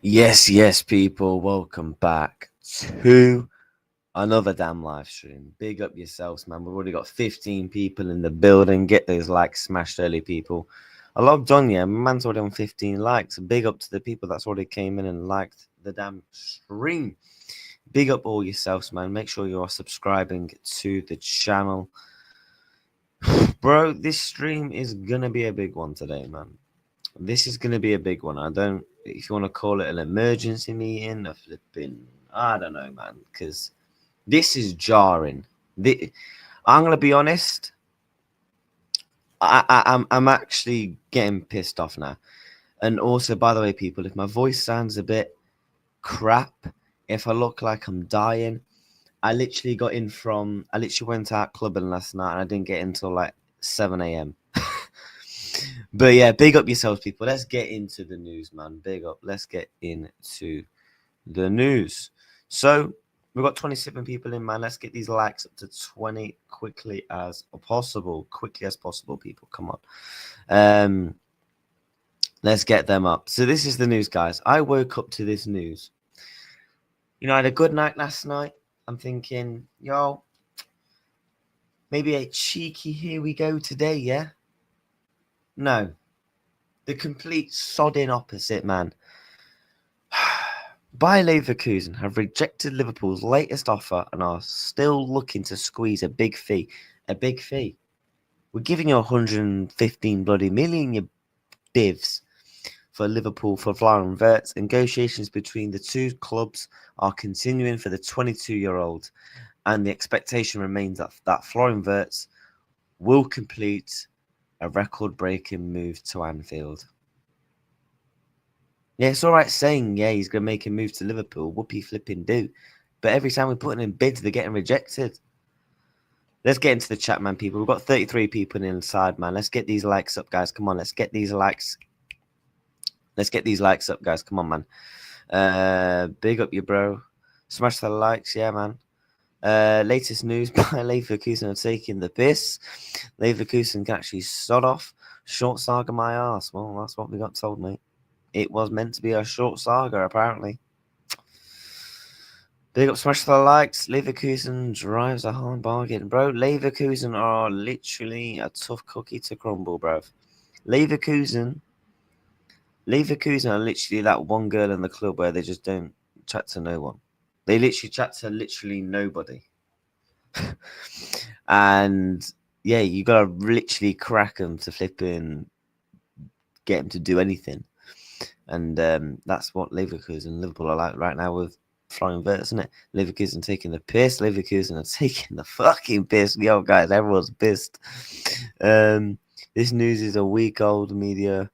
Yes, people. Welcome back to another damn live stream. Big up yourselves, man. We've already got 15 people in the building. Get those likes smashed early, people. I logged on, yeah. Man's already on 15 likes. Big up to the people that's already came in and liked the damn stream. Big up all yourselves, man. Make sure you are subscribing to the channel. Bro, this stream is gonna be a big one today, man. This is going to be a big one. If you want to call it an emergency meeting, I don't know, man, because this is jarring. I'm going to be honest. I'm actually getting pissed off now. And also, by the way, people, if my voice sounds a bit crap, if I look like I'm dying, I literally went out clubbing last night and I didn't get in until like 7 a.m. But yeah, big up yourselves, people. Let's get into the news, man. Big up. Let's get into the news. So we've got 27 people in, man. Let's get these likes up to 20 quickly as possible. Quickly as possible, people. Come on. Let's get them up. So this is the news, guys. I woke up to this news. You know, I had a good night last night. I'm thinking, yo, maybe a cheeky here we go today, yeah? No. The complete sodding opposite, man. Bayer Leverkusen have rejected Liverpool's latest offer and are still looking to squeeze a big fee. A big fee. We're giving you 115 bloody million, you divs, for Liverpool for Florian Wirtz. Negotiations between the two clubs are continuing for the 22-year-old, and the expectation remains that Florian Wirtz will complete a record-breaking move to Anfield. Yeah, it's all right saying, yeah, he's going to make a move to Liverpool. Whoopee flipping do. But every time we're putting in bids, they're getting rejected. Let's get into the chat, man, people. We've got 33 people inside, man. Let's get these likes up, guys. Come on, let's get these likes. Let's get these likes up, guys. Come on, man. Big up you, bro. Smash the likes, yeah, man. Latest news by Leverkusen are taking the piss. Leverkusen can actually sod off. Short saga my ass. Well, that's what we got told, mate. It was meant to be a short saga, apparently. Big up, smash the likes. Leverkusen drives a hard bargain, bro. Leverkusen are literally a tough cookie to crumble, bro. Leverkusen are literally that one girl in the club where they just don't chat to no one. They literally chat to literally nobody. And yeah, you gotta literally crack them to flipping get them to do anything. And that's what Leverkusen and Liverpool are like right now with Florian Wirtz, isn't it? Leverkusen taking the piss. Leverkusen are taking the fucking piss. Yo, guys, everyone's pissed. This news is a week old, media.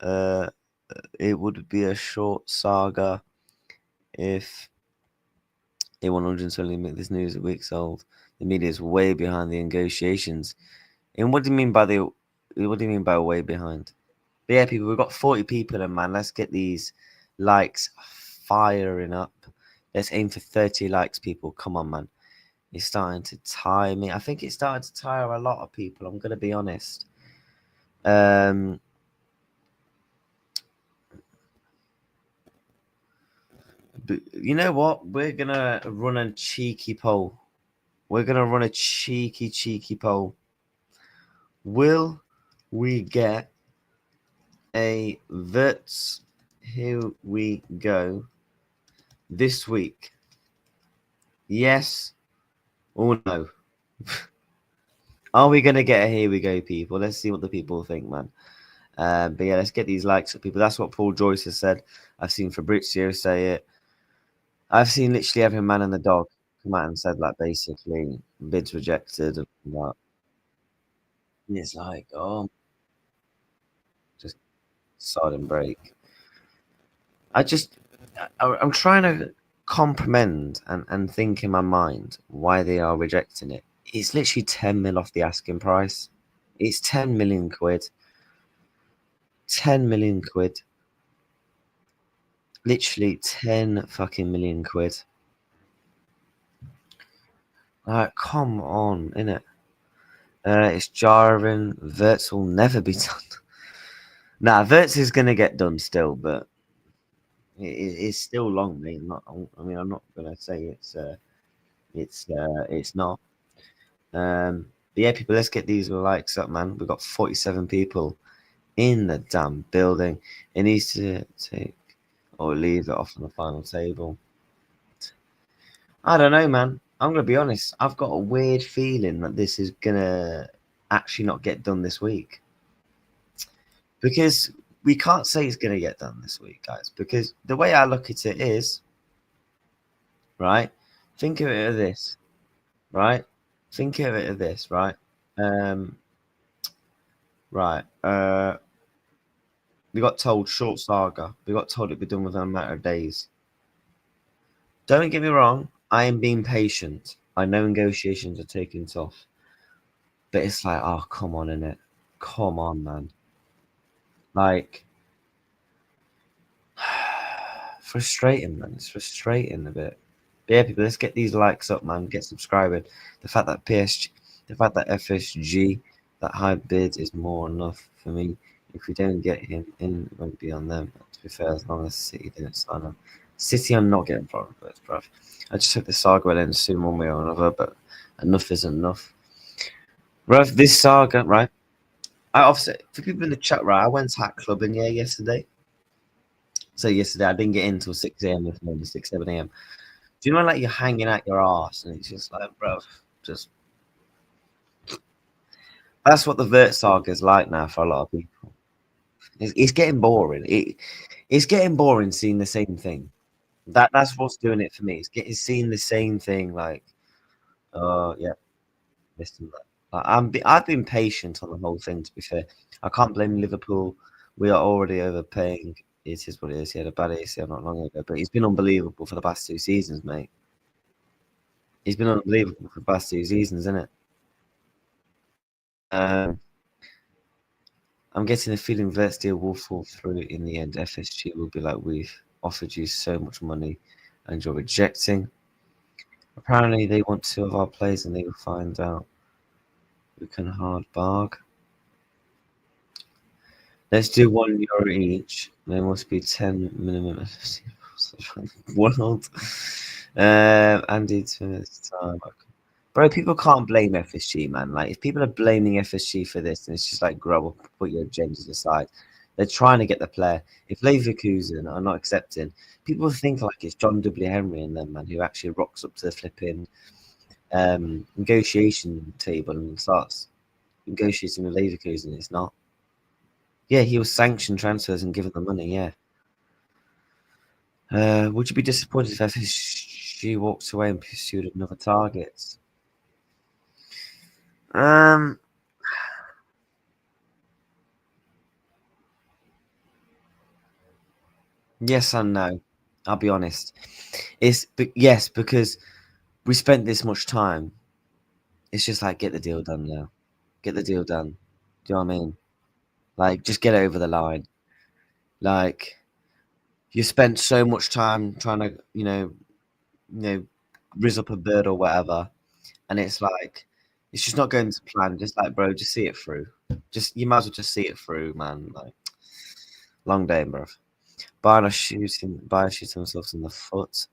It would be a short saga if they 120 make this news a week old. The media is way behind the negotiations. And what do you mean by way behind? But yeah, people, we've got 40 people in, man. Let's get these likes firing up. Let's aim for 30 likes, people. Come on, man. It's starting to tire me. I think it's starting to tire a lot of people. I'm going to be honest. But you know what? We're going to run a cheeky poll. We're going to run a cheeky poll. Will we get a Wirtz here we go this week? Yes or no? Are we going to get a here we go, people? Let's see what the people think, man. But yeah, let's get these likes up, people. That's what Paul Joyce has said. I've seen Fabrizio say it. I've seen literally every man and the dog come out and said that, basically. Bids rejected and that. And it's like, oh, just sudden break. I'm trying to comprehend and think in my mind why they are rejecting it. It's literally 10 mil off the asking price. It's 10 million quid. 10 million quid. Literally 10 fucking million quid. Come on, innit? It's jarring. Wirtz will never be done. Nah, Wirtz is going to get done still, but It's still long, mate. I'm not gonna say it's not. But yeah, people, let's get these likes up, man. We've got 47 people in the damn building. It needs to take or leave it off on the final table. I don't know, man. I'm gonna be honest. I've got a weird feeling that this is gonna actually not get done this week because we can't say it's gonna get done this week, guys. Because the way I look at it is, right. Think of it as this, right. Think of it as this, right. Um, right. We got told short saga. We got told it'd be done within a matter of days. Don't get me wrong. I am being patient. I know negotiations are taking off. But it's like, oh, come on, innit? Come on, man. Like, frustrating, man. It's frustrating a bit. But yeah, people, let's get these likes up, man. Get subscribing. The fact that FSG, that high bid is more enough for me. If we don't get him in, it won't be on them. To be fair, as long as City didn't sign him. City, I'm not getting problem with, bruv. I just hope the saga will end soon, one way or another. But enough is enough. Bruv, this saga, right? I offset for people in the chat, right? I went to hat clubbing yesterday. So yesterday I didn't get in until 6 a.m. this morning, 6, 7 a.m. Do you know like you're hanging out your ass and it's just like, bro, just that's what the Wirtz saga is like now for a lot of people. It's getting boring. It's getting boring seeing the same thing. That's what's doing it for me. It's seeing the same thing like, oh yeah, this and that. I've been patient on the whole thing. To be fair, I can't blame Liverpool. We are already overpaying. It is what it is. He had a bad ACL not long ago, but he's been unbelievable for the past 2 seasons, mate. He's been unbelievable for the past 2 seasons, isn't it? I'm getting the feeling Wirtz deal will fall through in the end. FSG will be like, we've offered you so much money and you're rejecting. Apparently, they want 2 of our players and they will find out. We can hard barg. Let's do €1 each. There must be 10 minimum. World. Andy Smith's time. Bro, people can't blame FSG, man. Like, if people are blaming FSG for this, then it's just like, grow up, put your agendas aside. They're trying to get the player. If Leverkusen are not accepting, people think like it's John W. Henry and them, man, who actually rocks up to the flipping negotiation table and starts negotiating with Leverkusen. It's not. Yeah, he was sanctioned transfers and given the money. Yeah. Would you be disappointed if FSG walked away and pursued another target? Yes and no. I'll be honest. Yes, because we spent this much time. It's just like get the deal done now. Get the deal done. Do you know what I mean? Like just get it over the line. Like you spent so much time trying to, riz up a bird or whatever, and it's like it's just not going to plan. Just like, bro, just see it through. Just you might as well just see it through, man. Like long day, bro. Bayern shooting themselves in the foot.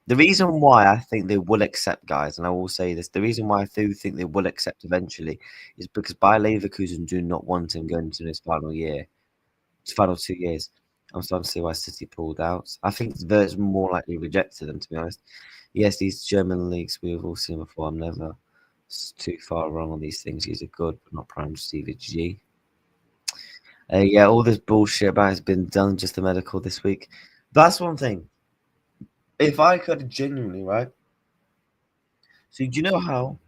The reason why I think they will accept, guys, and I will say this, the reason why I do think they will accept eventually is because Bayer Leverkusen do not want him going into his final year, his final 2 years. I'm starting to see why City pulled out. I think Wirtz more likely rejected them, to be honest. Yes, these German leagues we've all seen before. I'm never too far wrong on these things. These are good, but not prime CVG. Yeah, all this bullshit about has been done, just the medical this week. That's one thing. If I could genuinely, right? So do you know how?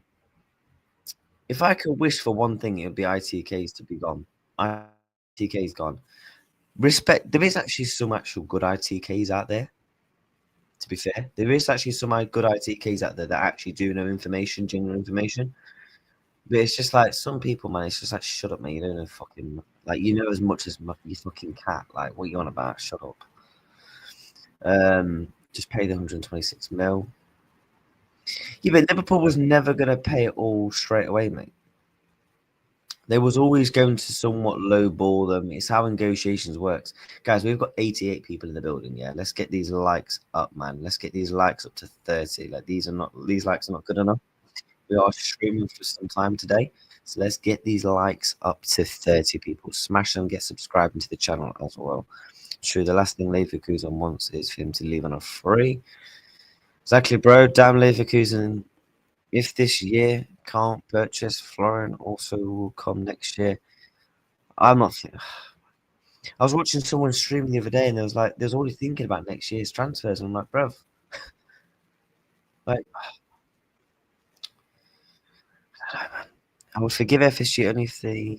If I could wish for one thing, it would be ITKs to be gone. ITKs gone. Respect. There is actually some actual good ITKs out there. To be fair, there is actually some good ITKs out there that actually do know information, genuine information. But it's just like some people, man. It's just like, shut up, man. You don't know fucking like you know as much as your fucking cat. Like, what are you on about? Shut up. Just pay the 126 mil. Yeah, but Liverpool was never gonna pay it all straight away, mate. They was always going to somewhat lowball them. It's how negotiations works. Guys, we've got 88 people in the building, yeah. Let's get these likes up, man. Let's get these likes up to 30. Like these likes are not good enough. We are streaming for some time today. So let's get these likes up to 30 people. Smash them, get subscribed into the channel as well. True, the last thing Leverkusen wants is for him to leave on a free. Exactly, bro. Damn Leverkusen. If this year can't purchase, Florian also will come next year. I'm not. I was watching someone stream the other day, and they was already thinking about next year's transfers. And I'm like, bruv, like, I don't know, man. I would forgive FSG only if they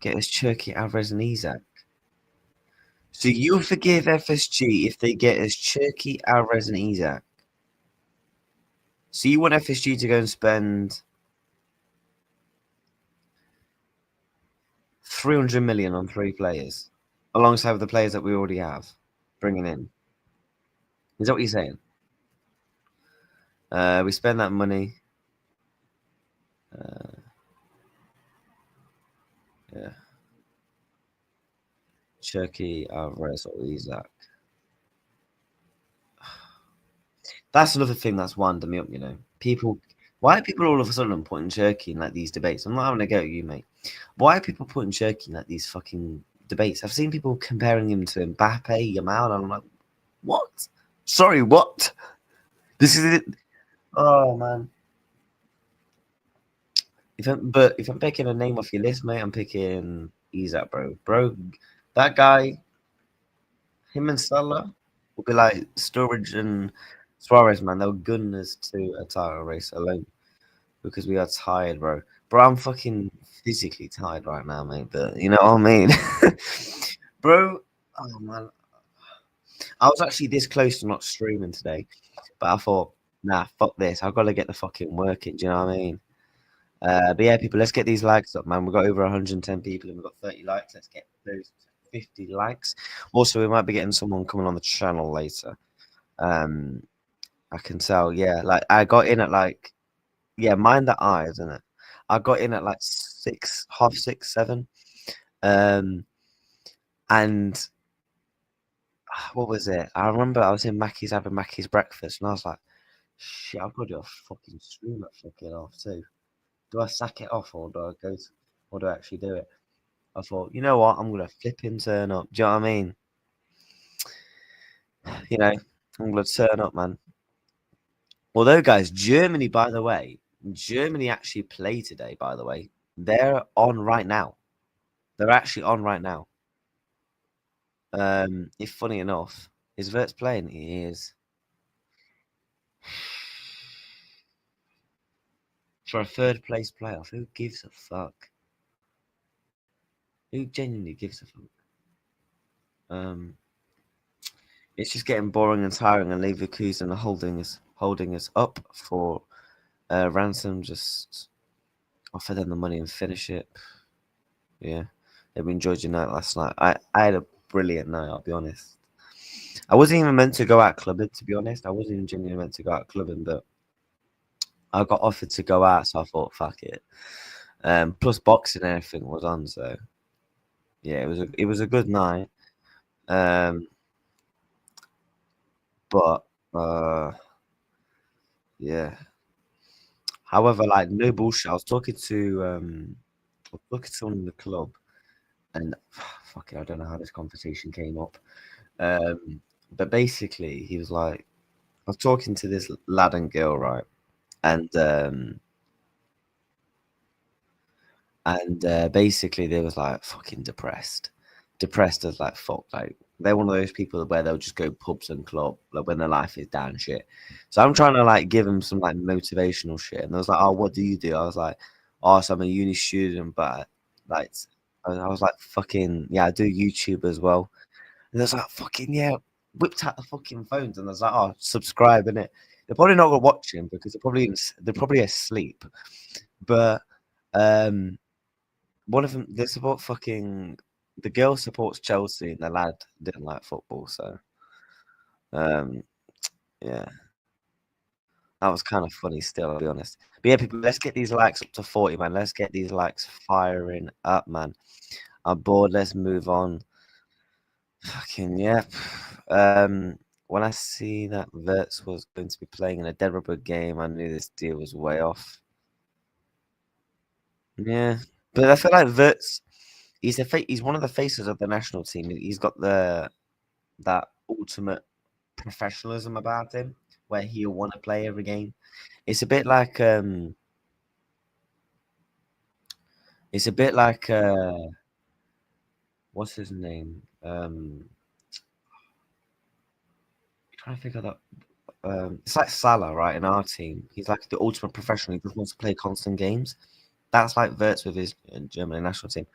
get us Cherky, Alvarez, and Isak. So you forgive FSG if they get us Cherky, Alvarez, and Isak. So you want FSG to go and spend 300 million on 3 players, alongside the players that we already have, bringing in. Is that what you're saying? We spend that money. Yeah. Cherky, Alvarez, or Isak. That's another thing that's wound me up, you know. Why are people all of a sudden putting Cherky in like these debates? I'm not having a go at you, mate. Why are people putting Cherky in like these fucking debates? I've seen people comparing him to Mbappe, Yamal, and I'm like, what? Sorry, what? This is it. Oh man. If I'm picking a name off your list, mate, I'm picking Isak, bro. Bro, that guy, him and Salah will be like Sturridge and Suarez, man. They'll gun us to a title race alone because we are tired, bro. Bro, I'm fucking physically tired right now, mate. But you know what I mean, bro. Oh man, I was actually this close to not streaming today, but I thought, nah, fuck this. I've got to get the fucking work in. Do you know what I mean? But yeah, people, let's get these likes up, man. We've got over 110 people and we've got 30 likes. Let's get those 50 likes. Also, we might be getting someone coming on the channel later. I can tell, yeah. Like I got in at like, yeah, mind the eyes, isn't it? I got in at like 6, half 6, 7. And what was it? I remember I was in Mackey's having Mackey's breakfast, and I was like, shit, I've got to do a fucking stream at fucking off too. Do I sack it off or do I go to, or do I actually do it? I thought, you know what, I'm gonna flipping turn up. Do you know what I mean? You know, I'm gonna turn up, man. Although, guys, Germany, by the way, Germany actually play today. By the way, they're on right now. They're actually on right now. If funny enough, is Wirtz playing? He is. For a third place playoff, who gives a fuck? Who genuinely gives a fuck? It's just getting boring and tiring, and Leverkusen are holding us up for ransom. Just offer them the money and finish it. Yeah, we enjoyed your night last night. I had a brilliant night. I'll be honest. I wasn't even meant to go out clubbing. To be honest, I wasn't even genuinely meant to go out clubbing, but I got offered to go out, so I thought, fuck it. Plus boxing and everything was on, so yeah, it was a good night. But yeah. However, like no bullshit. I was talking to someone in the club, and fuck it, I don't know how this conversation came up. But basically, he was like, I was talking to this lad and girl, right? And basically they was like fucking depressed as like fuck. Like they're one of those people where they'll just go pubs and club like when their life is down shit. So I'm trying to like give them some like motivational shit, and they was like, oh, what do you do? I was like, oh, so I'm a uni student, but like I was like, fucking yeah, I do YouTube as well. And they was like, fucking yeah, whipped out the fucking phones, and I was like, oh, subscribe, innit? They're probably not gonna watch him because they're probably asleep. But one of them, they support fucking. The girl supports Chelsea, and the lad didn't like football. So, um, yeah, That was kind of funny still, I'll be honest. But yeah, people, let's get these likes up to 40, man. Let's get these likes firing up, man. I'm bored. Let's move on. Fucking yeah. When I see that Wirtz was going to be playing in a Dead Rubber game, I knew this deal was way off. Yeah, but I feel like Wirtz, he's one of the faces of the national team. He's got that ultimate professionalism about him, where he'll want to play every game. It's a bit like it's a bit like what's his name? Trying to figure that. It's like Salah, right? In our team, he's like the ultimate professional. He just wants to play constant games. That's like Wirtz with his German national team.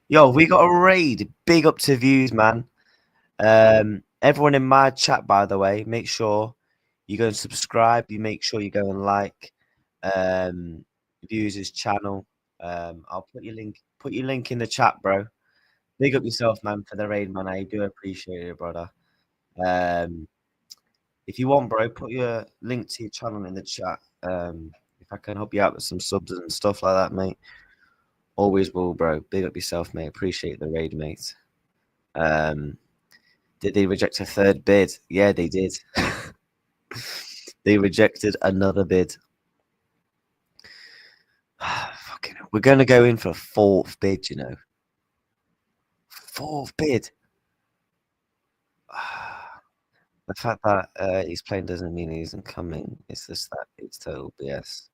Yo, we got a raid. Big up to views, man. Everyone in my chat, by the way, make sure you go and subscribe. You make sure you go and like views' channel. I'll put your link in the chat, bro. Big up yourself, man, for the raid, man. I do appreciate it, brother. If you want, bro, put your link to your channel in the chat. If I can help you out with some subs and stuff like that, mate. Always will, bro. Big up yourself, mate. Appreciate the raid, mate. Did they reject a third bid? Yeah, they did. They rejected another bid. Fucking hell. We're gonna go in for a fourth bid, you know. Fourth bid. The fact that he's playing doesn't mean he isn't coming. It's just that it's total BS.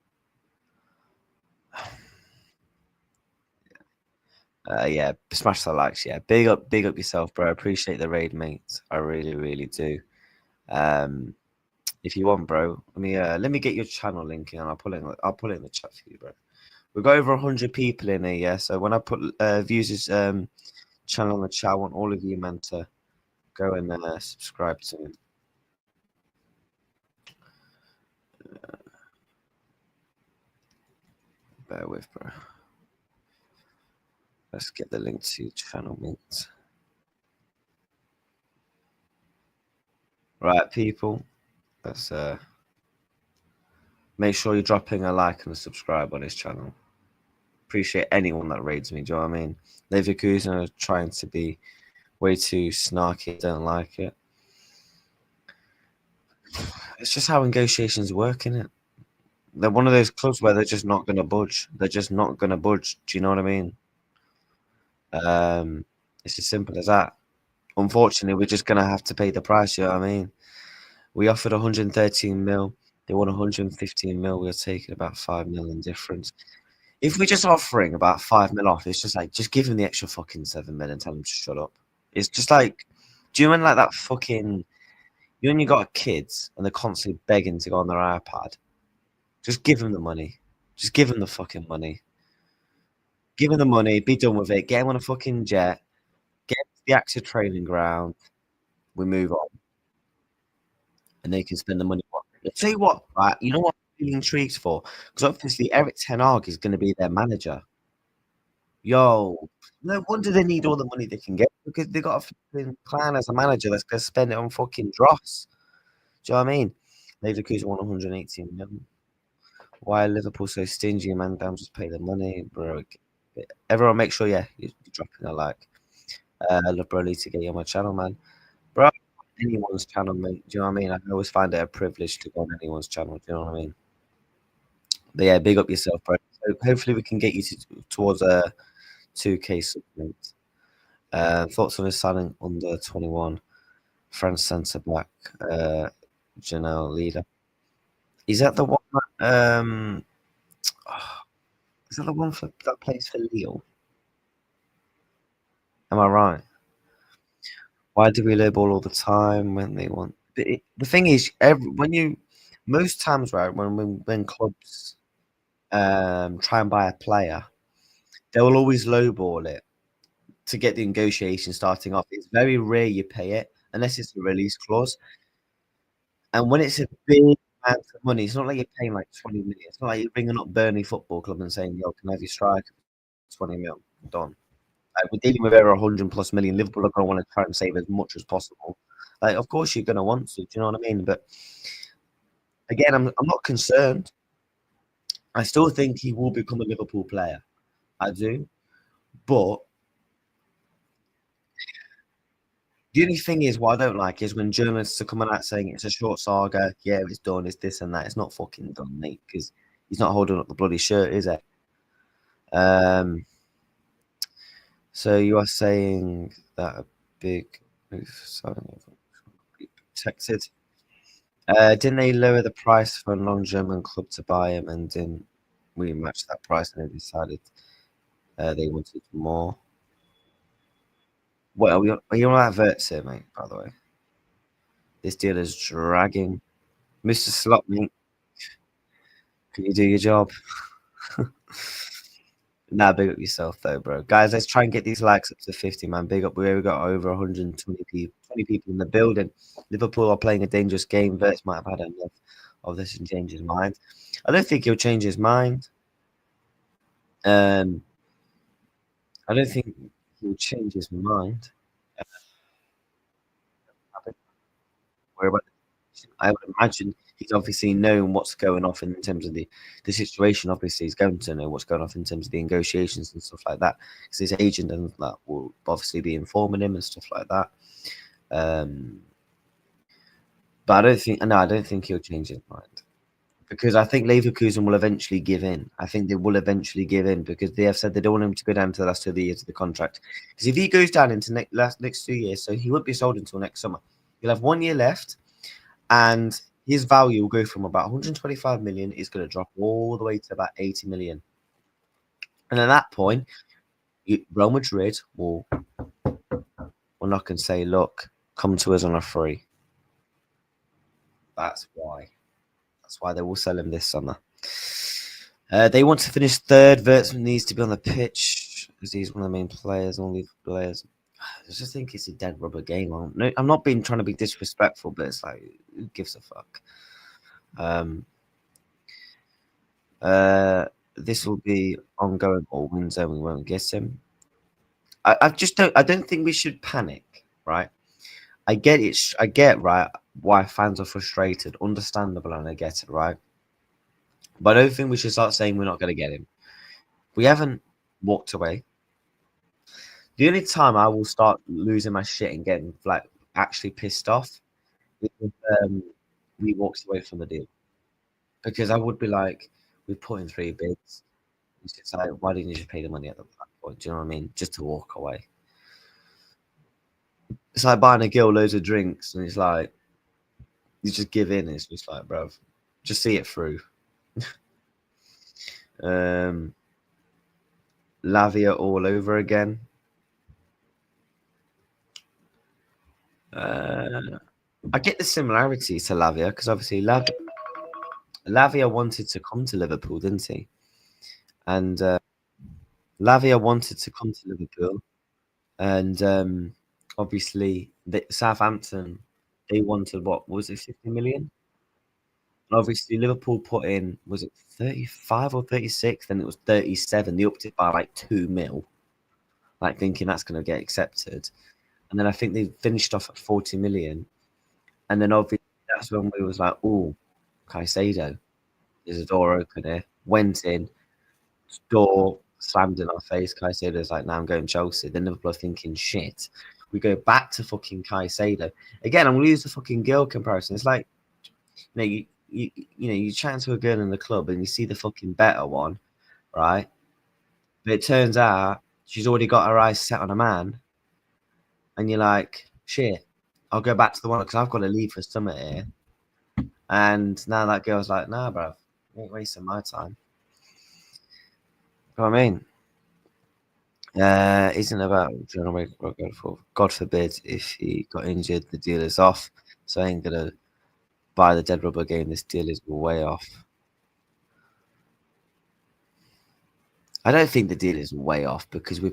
Yeah, smash the likes. Yeah, big up yourself, bro. I appreciate the raid, mate. I really, really do. If you want, bro, let me get your channel link in, and I'll put it in the chat for you, bro. We've got over 100 people in here, yeah. So when I put views' channel in the chat, I want all of you, man, to go and subscribe to him. Bear with, bro. Let's get the link to your channel, mate. Right, people. Let's make sure you're dropping a like and a subscribe on his channel. Appreciate anyone that raids me. Do you know what I mean? Leverkusen are trying to be way too snarky. Don't like it. It's just how negotiations work, innit? They're one of those clubs where they're just not going to budge. They're just not going to budge. Do you know what I mean? It's as simple as that. Unfortunately, we're just going to have to pay the price. You know what I mean? We offered 113 mil. They want 115 mil. We're taking about 5 mil in difference. If we're just offering about 5 mil off, it's just like, just give him the extra fucking 7 mil and tell him to shut up. It's just like, do you mean like that fucking, you when you got kids and they're constantly begging to go on their iPad? Just give them the money. Just give them the fucking money. Give them the money. Be done with it. Get them on a fucking jet. Get them to the active training ground. We move on. And they can spend the money. I'll tell you what, right? You know what I'm really intrigued for? Because obviously Eric Ten Hag is going to be their manager. Yo, no wonder they need all the money they can get because they got a fucking plan as a manager that's going to spend it on fucking dross. Do you know what I mean? Leverkusen won 118 million. Why are Liverpool so stingy, man? Damn, just pay the money, bro. Everyone, make sure, yeah, you're dropping a like. I love Broly to get you on my channel, man. Bro, anyone's channel, mate. Do you know what I mean? I always find it a privilege to go on anyone's channel. Do you know what I mean? But yeah, big up yourself, bro. So hopefully, we can get you towards a 2K supplement. Thoughts on his signing under 21, France centre back, Janelle Leader. Is that the one? Is that the one that plays for Lille? Am I right? Why do we lowball all the time when they want? The thing is, most times, right, when clubs try and buy a player, they will always lowball it to get the negotiation starting off. It's very rare you pay it unless it's a release clause. And when it's a big amount of money, it's not like you're paying like 20 million. It's not like you're bringing up Burnley Football Club and saying, "Yo, can I have your striker? 20 mil, done." Like, we're dealing with over 100+ million. Liverpool are going to want to try and save as much as possible. Like, of course, you're going to want to. Do you know what I mean? But Again, I'm not concerned. I still think he will become a Liverpool player. I do. But the only thing is, what I don't like is when journalists are coming out saying it's a short saga. Yeah, it's done. It's this and that. It's not fucking done, mate. Because he's not holding up the bloody shirt, is it? Um. So you are saying that a big move protected. Didn't they lower the price for a non-German club to buy him, and didn't we match that price? And they decided they wanted more. What are you on that Wirtz here, mate? By the way, this deal is dragging. Mr. Slot, mate, can you do your job? Nah, big up yourself though, bro. Guys, let's try and get these likes up to 50, man. Big up. We got over 120 people, 20 people in the building. Liverpool are playing a dangerous game. Wirtz might have had enough of this and change his mind. I don't think he'll change his mind. Um, I don't think he'll change his mind. Where I would imagine he's obviously known what's going off in terms of the situation. Obviously, he's going to know what's going off in terms of the negotiations and stuff like that. Because his agent and that will obviously be informing him and stuff like that. But I don't think he'll change his mind. Because I think Leverkusen will eventually give in. I think they will eventually give in because they have said they don't want him to go down to the last 2 years of the contract. Because if he goes down into next 2 years, so he won't be sold until next summer. He'll have 1 year left, and his value will go from about 125 million. It's going to drop all the way to about 80 million. And at that point, Real Madrid will knock and say, "Look, come to us on a free." That's why. That's why they will sell him this summer. They want to finish third. Wirtz needs to be on the pitch because he's one of the main players, only players. I just think it's a dead rubber game. I'm not being trying to be disrespectful, but it's like, who gives a fuck? This will be ongoing all window. We won't get him. I just don't. I don't think we should panic, right? I get it. I get right why fans are frustrated. Understandable, and I get it, right? But I don't think we should start saying we're not going to get him. We haven't walked away. The only time I will start losing my shit and getting like actually pissed off is if we walked away from the deal. Because I would be like, we put in 3 bids. It's just like, why didn't you just pay the money at that point? Do you know what I mean? Just to walk away. It's like buying a girl loads of drinks, and it's like you just give in. It's just like, bro, just see it through. Lavia all over again. I get the similarities to Lavia because obviously Lavia wanted to come to Liverpool, didn't he? And Lavia wanted to come to Liverpool, and obviously Southampton, they wanted, what was it, 50 million? Obviously, Liverpool put in, was it 35 or 36? Then it was 37. They upped it by like 2 mil, like thinking that's going to get accepted. And then I think they finished off at 40 million. And then obviously that's when we was like, oh, Caicedo, there's a door open here. Went in, door slammed in our face. Caicedo's like, now I'm going Chelsea. Then Liverpool are thinking, shit. We go back to fucking Caicedo. Again, I'm going to use the fucking girl comparison. It's like, you chat to a girl in the club and you see the fucking better one, right? But it turns out she's already got her eyes set on a man, and you're like, shit, I'll go back to the one because I've got to leave for summer here. And now that girl's like, nah, bro, I ain't wasting my time. You know what I mean? Isn't about God forbid if he got injured, the deal is off. So I ain't gonna buy the dead rubber game. This deal is way off. I don't think the deal is way off because we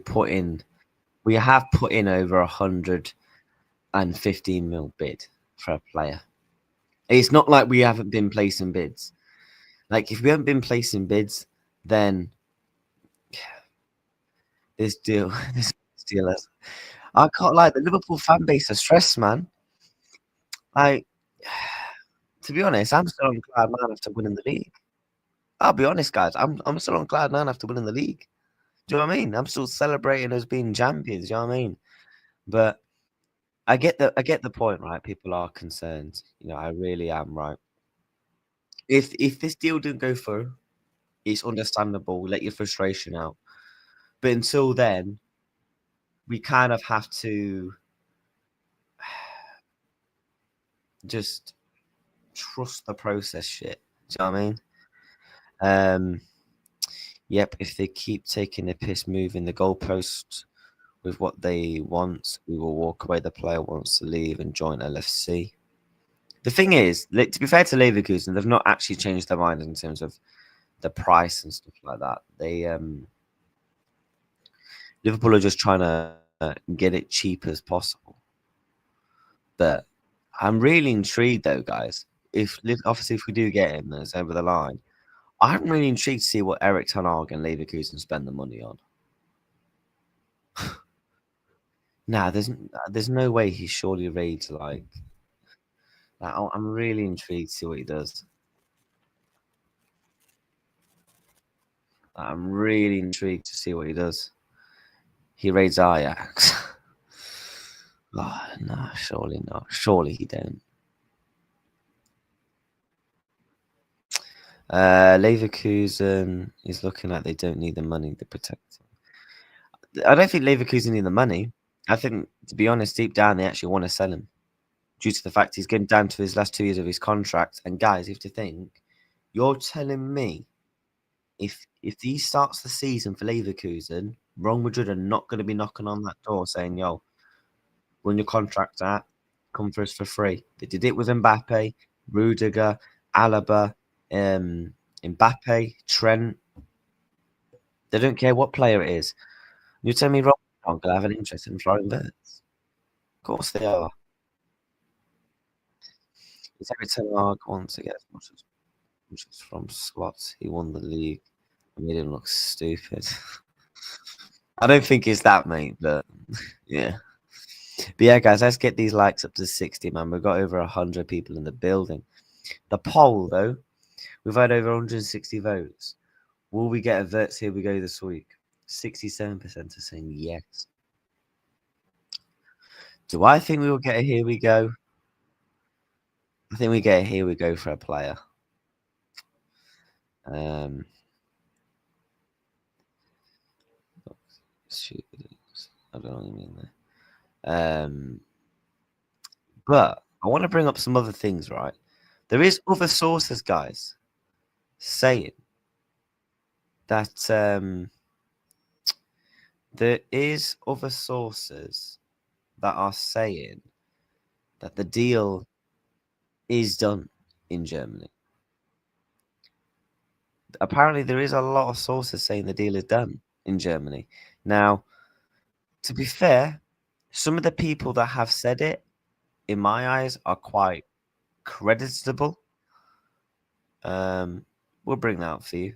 have put in over 115 mil bid for a player. It's not like we haven't been placing bids. Like if we haven't been placing bids, then this deal is. I can't lie. The Liverpool fan base are stressed, man. Like To be honest, I'm still on cloud nine after winning the league. I'll be honest, guys. I'm still on cloud nine after winning the league. Do you know what I mean? I'm still celebrating as being champions. You know what I mean? But I get the point, right? People are concerned. I really am, right? If this deal didn't go through, it's understandable. Let your frustration out. But until then, we kind of have to just trust the process shit. Do you know what I mean? Um, yep, if they keep taking the piss moving the goalpost with what they want, we will walk away. The player wants to leave and join LFC. The thing is, to be fair to Leverkusen, they've not actually changed their mind in terms of the price and stuff like that. Liverpool are just trying to get it cheap as possible. But I'm really intrigued, though, guys. Obviously, if we do get him, and it's over the line. I'm really intrigued to see what Eric Ten Hag and Leverkusen spend the money on. Nah, there's no way he's surely ready to like. I'm really intrigued to see what he does. I'm really intrigued to see what he does. He raids Ajax. Oh, no, surely not. Surely he don't. Leverkusen is looking like they don't need the money to protect him. I don't think Leverkusen need the money. I think, to be honest, deep down they actually want to sell him due to the fact he's getting down to his last 2 years of his contract. And guys, you have to think, you're telling me if he starts the season for Leverkusen, Real Madrid are not going to be knocking on that door saying, "Yo, run your contract out, come for us for free." They did it with Mbappe, Rudiger, Alaba, Mbappe, Trent. They don't care what player it is. You tell me Real Madrid aren't going to have an interest in Florian Wirtz? Of course they are. It's every Ten Hag wants to get as much as from slots. He won the league. I made him look stupid. I don't think it's that, mate, but yeah. But yeah, guys, let's get these likes up to 60, man. We've got over 100 people in the building. The poll, though, we've had over 160 votes. Will we get a Wirtz Here We Go this week? 67% are saying yes. Do I think we will get a Here We Go? I think we get a Here We Go for a player. I don't know what you mean there. But I want to bring up some other things, right? There is other sources, guys, saying that there is other sources that are saying that the deal is done in Germany. Apparently, there is a lot of sources saying the deal is done in Germany. Now, to be fair, some of the people that have said it, in my eyes, are quite creditable. We'll bring that up for you.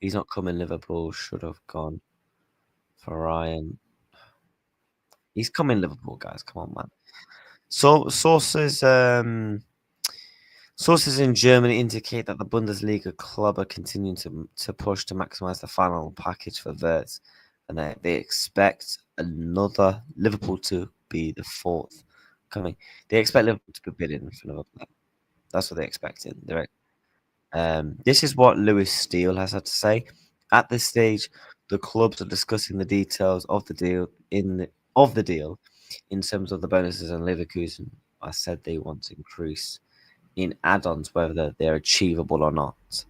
He's not coming. Liverpool should have gone for Ryan. He's coming Liverpool, guys. Come on, man. So sources in Germany indicate that the Bundesliga club are continuing to push to maximize the final package for Wirtz, and they expect another Liverpool to be the fourth coming. They expect Liverpool to be bidding for another player. That's what they're expecting. This is what Lewis Steele has had to say. At this stage, the clubs are discussing the details of the deal in terms of the bonuses, and Leverkusen I said they want to increase in add-ons, whether they're achievable or not.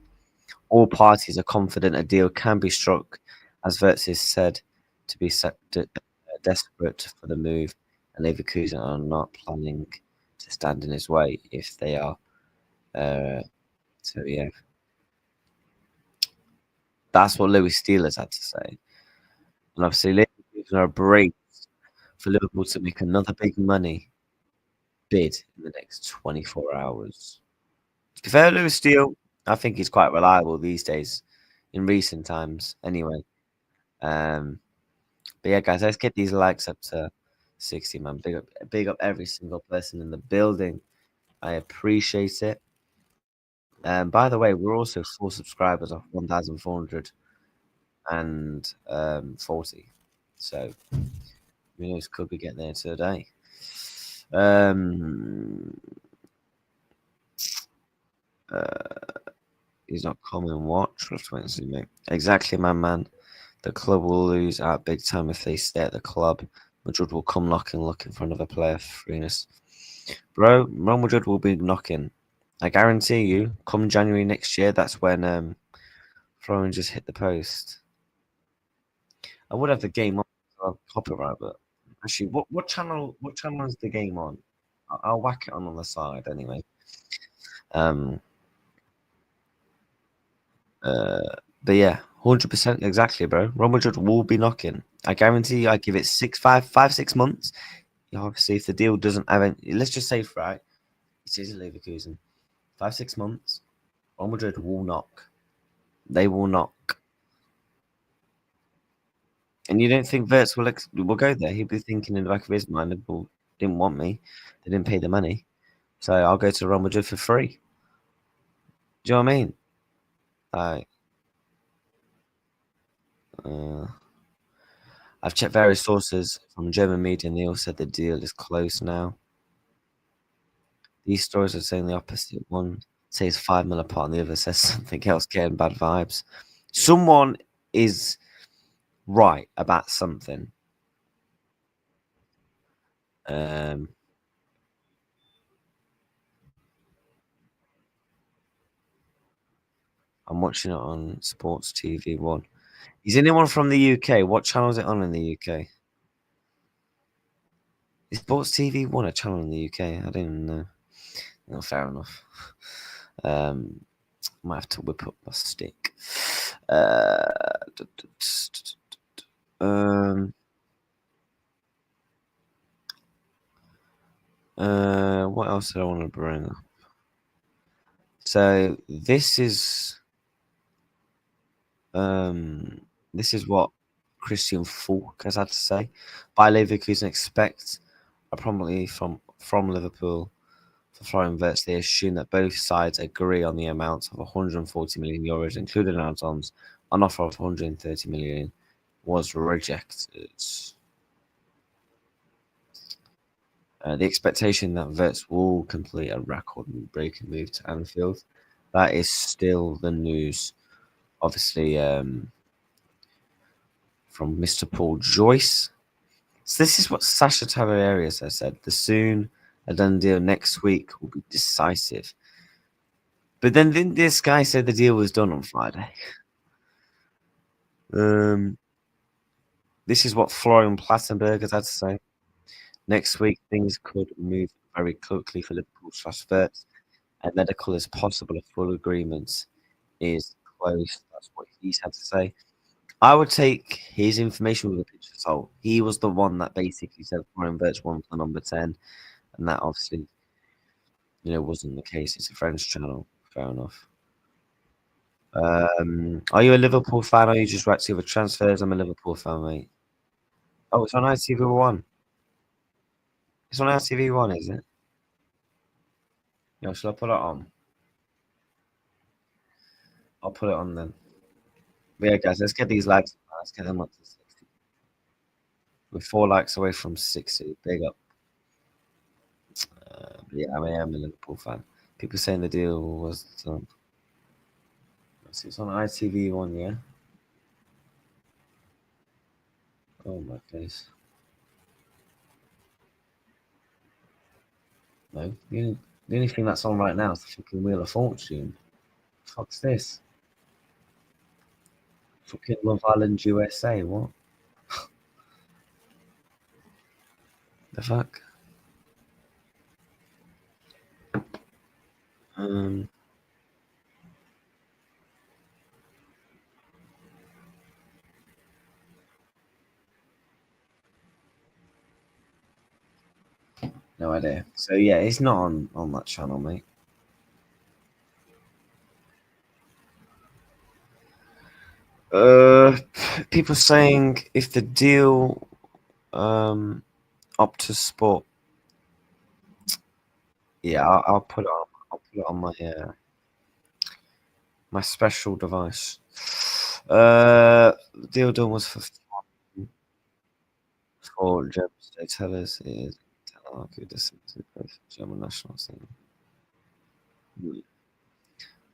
All parties are confident a deal can be struck, as Wirtz is said to be desperate for the move, and Leverkusen are not planning to stand in his way if they are. So yeah, that's what Lewis Steele has had to say. And obviously, Leverkusen are braced for Liverpool to make another big money bid in the next 24 hours. To be fair, Lewis Steele, I think he's quite reliable these days, in recent times, anyway. But yeah, guys, let's get these likes up to 60, man. Big up every single person in the building. I appreciate it. By the way, we're also 4 subscribers off 1,440. So who knows, could we get there today? Um, he's not coming. Watch. Let's wait and see, mate. Exactly, my man. The club will lose out big time if they stay at the club. Madrid will come knocking, looking for another player for freeness. Bro, Real Madrid will be knocking. I guarantee you, come January next year, that's when Florian just hit the post. I would have the game on copyright, but actually, what channel is the game on? I'll whack it on the side anyway. Um, but yeah, 100% exactly, bro. Real Madrid will be knocking. I guarantee you. I give it 6 months. Obviously, if the deal doesn't have any, let's just say, right, it is Leverkusen. 5 6 months, Real Madrid will knock. They will knock. And you don't think Wirtz will go there? He'll be thinking in the back of his mind, "Well, didn't want me. They didn't pay the money, so I'll go to Real Madrid for free." Do you know what I mean? Like, uh, I've checked various sources from German media, and they all said the deal is close now. These stories are saying the opposite. One says 5 mil apart, and the other says something else, getting bad vibes. Someone is right about something. Um, I'm watching it on Sports TV One. Is anyone from the UK? What channel is it on in the UK? Is Sports TV One a channel in the UK? I didn't know. No, fair enough. Um, might have to whip up my stick. Um, what else did I want to bring up? So this is what Christian Falk has had to say. Bayer Leverkusen expect promptly from Liverpool for Florian Wirtz. They assume that both sides agree on the amount of 140 million euros, including add-ons. An offer of 130 million was rejected. The expectation that Wirtz will complete a record-breaking move to Anfield. That is still the news. Obviously, from Mr. Paul Joyce. So this is what Sasha Tavares has said. The soon a done deal next week will be decisive. But then didn't this guy say the deal was done on Friday? This is what Florian Plattenberg has had to say. Next week, things could move very quickly for Liverpool/Wirtz, and medical is possible. A full agreement is close. That's what he's had to say. I would take his information with a pinch of salt. He was the one that basically said Florian Wirtz won for number 10, and that obviously, wasn't the case. It's a French channel. Fair enough. Are you a Liverpool fan or are you just reacting with transfers? I'm a Liverpool fan, mate. Oh, it's on ITV1. It's on ITV1, is it? Yeah, shall I put it on? I'll put it on then. But yeah, guys, let's get these likes. Let's get them up to 60. We're 4 likes away from 60. Big up. But yeah, I am a Liverpool fan. People saying the deal was done. It's on ITV1, yeah? Oh my goodness. No, the only thing that's on right now is the fucking Wheel of Fortune. Fuck's this? Fucking Love Island USA, what? The fuck? Um, no idea. So yeah, it's not on that channel, mate. Uh, people saying if the deal Optus Sport. Yeah, I'll put it on. I'll put it on my special device. The deal done was for German state tellers is argue this German national team.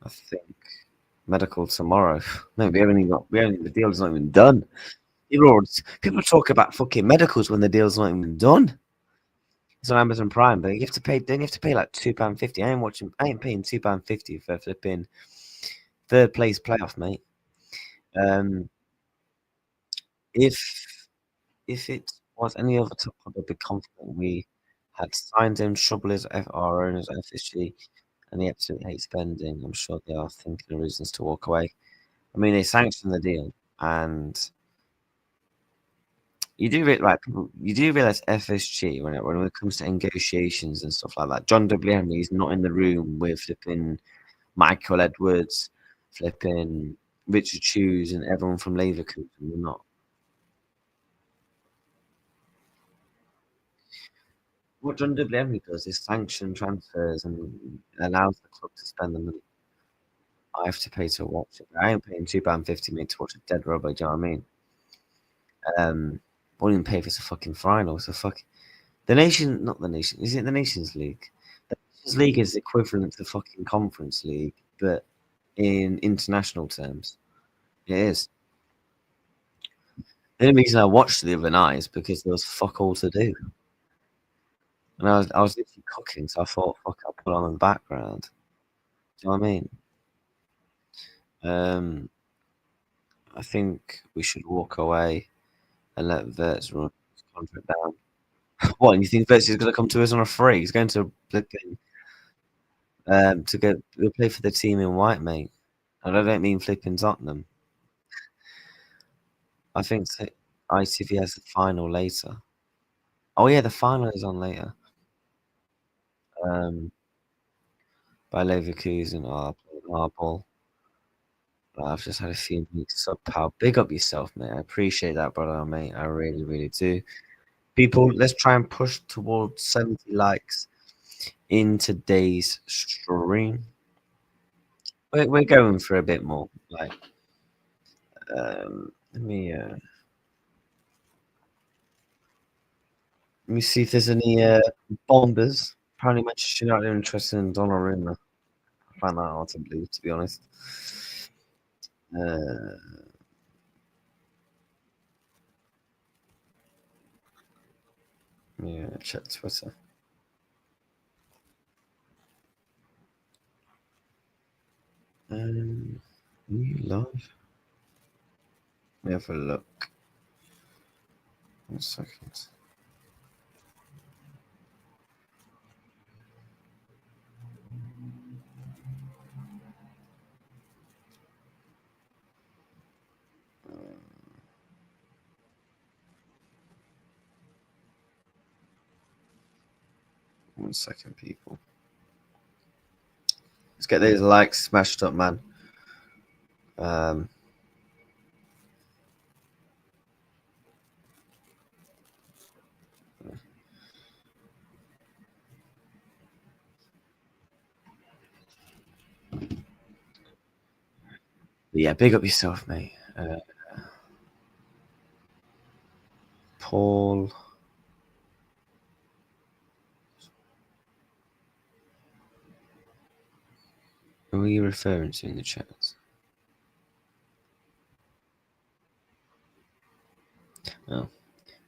I think medical tomorrow. No, the deal's not even done. People talk about fucking medicals when the deal's not even done. It's on Amazon Prime, but you have to pay. Then you have to pay like £2.50. I ain't paying £2.50 for flipping third place playoff, mate. Um, if it was any other top club, I'd be confident we had signed him. Trouble is, our owners FSG, and they absolutely hate spending. I'm sure they are thinking of reasons to walk away. I mean, they sanctioned the deal, and you do realize FSG when it comes to negotiations and stuff like that. John W. Henry is not in the room with flipping Michael Edwards, flipping Richard Hughes, and everyone from Leverkusen. They're not. What John W. Henry does is sanction transfers and allows the club to spend the money. I have to pay to watch it. I ain't paying £2.50 mate to watch a dead rubber. Do you know what I mean? Won't even pay if it's a fucking final. So not the nation. Is it the Nations League? The Nations League is equivalent to fucking Conference League, but in international terms, it is. The only reason I watched it the other night is because there was fuck all to do, and I was literally cooking, so I thought, fuck, I'll put it on in the background. Do you know what I mean? Um, I think we should walk away and let Wirtz run his contract down. What? And you think Wirtz is going to come to us on a free? He's going to flipping to go play for the team in white, mate. And I don't mean flipping Tottenham. I think ITV has the final later. Oh yeah, the final is on later. Um, by Leverkusen or Marble. I've just had a few weeks sub pal. Big up yourself, mate. I appreciate that, brother, mate. I really, really do. People, let's try and push towards 70 likes in today's stream. We're going for a bit more. Like, let me see if there's any bombers. Apparently, Manchester United are interested in Donnarumma. I find that hard to believe, to be honest. Yeah, check Twitter. You live? Let me have a look. 1 second. One second, people. Let's get these likes smashed up, man. Yeah, big up yourself, mate. Paul. Who are you referring to in the chat? Oh,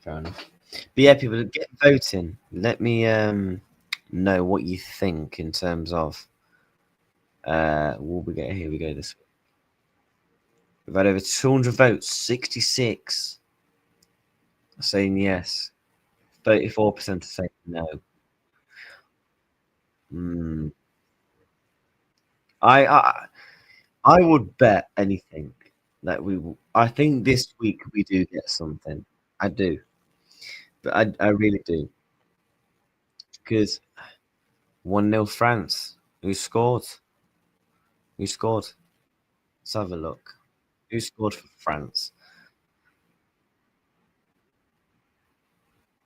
fair enough. But yeah, people get voting. Let me know what you think in terms of what we get. Here we go. This week. We've had over 200 votes. 66 are saying yes. 34% are saying no. I would bet anything that we will. I think this week we do get something. I do, but I really do, because 1-0 France. Who scored? Who scored? Let's have a look. Who scored for France?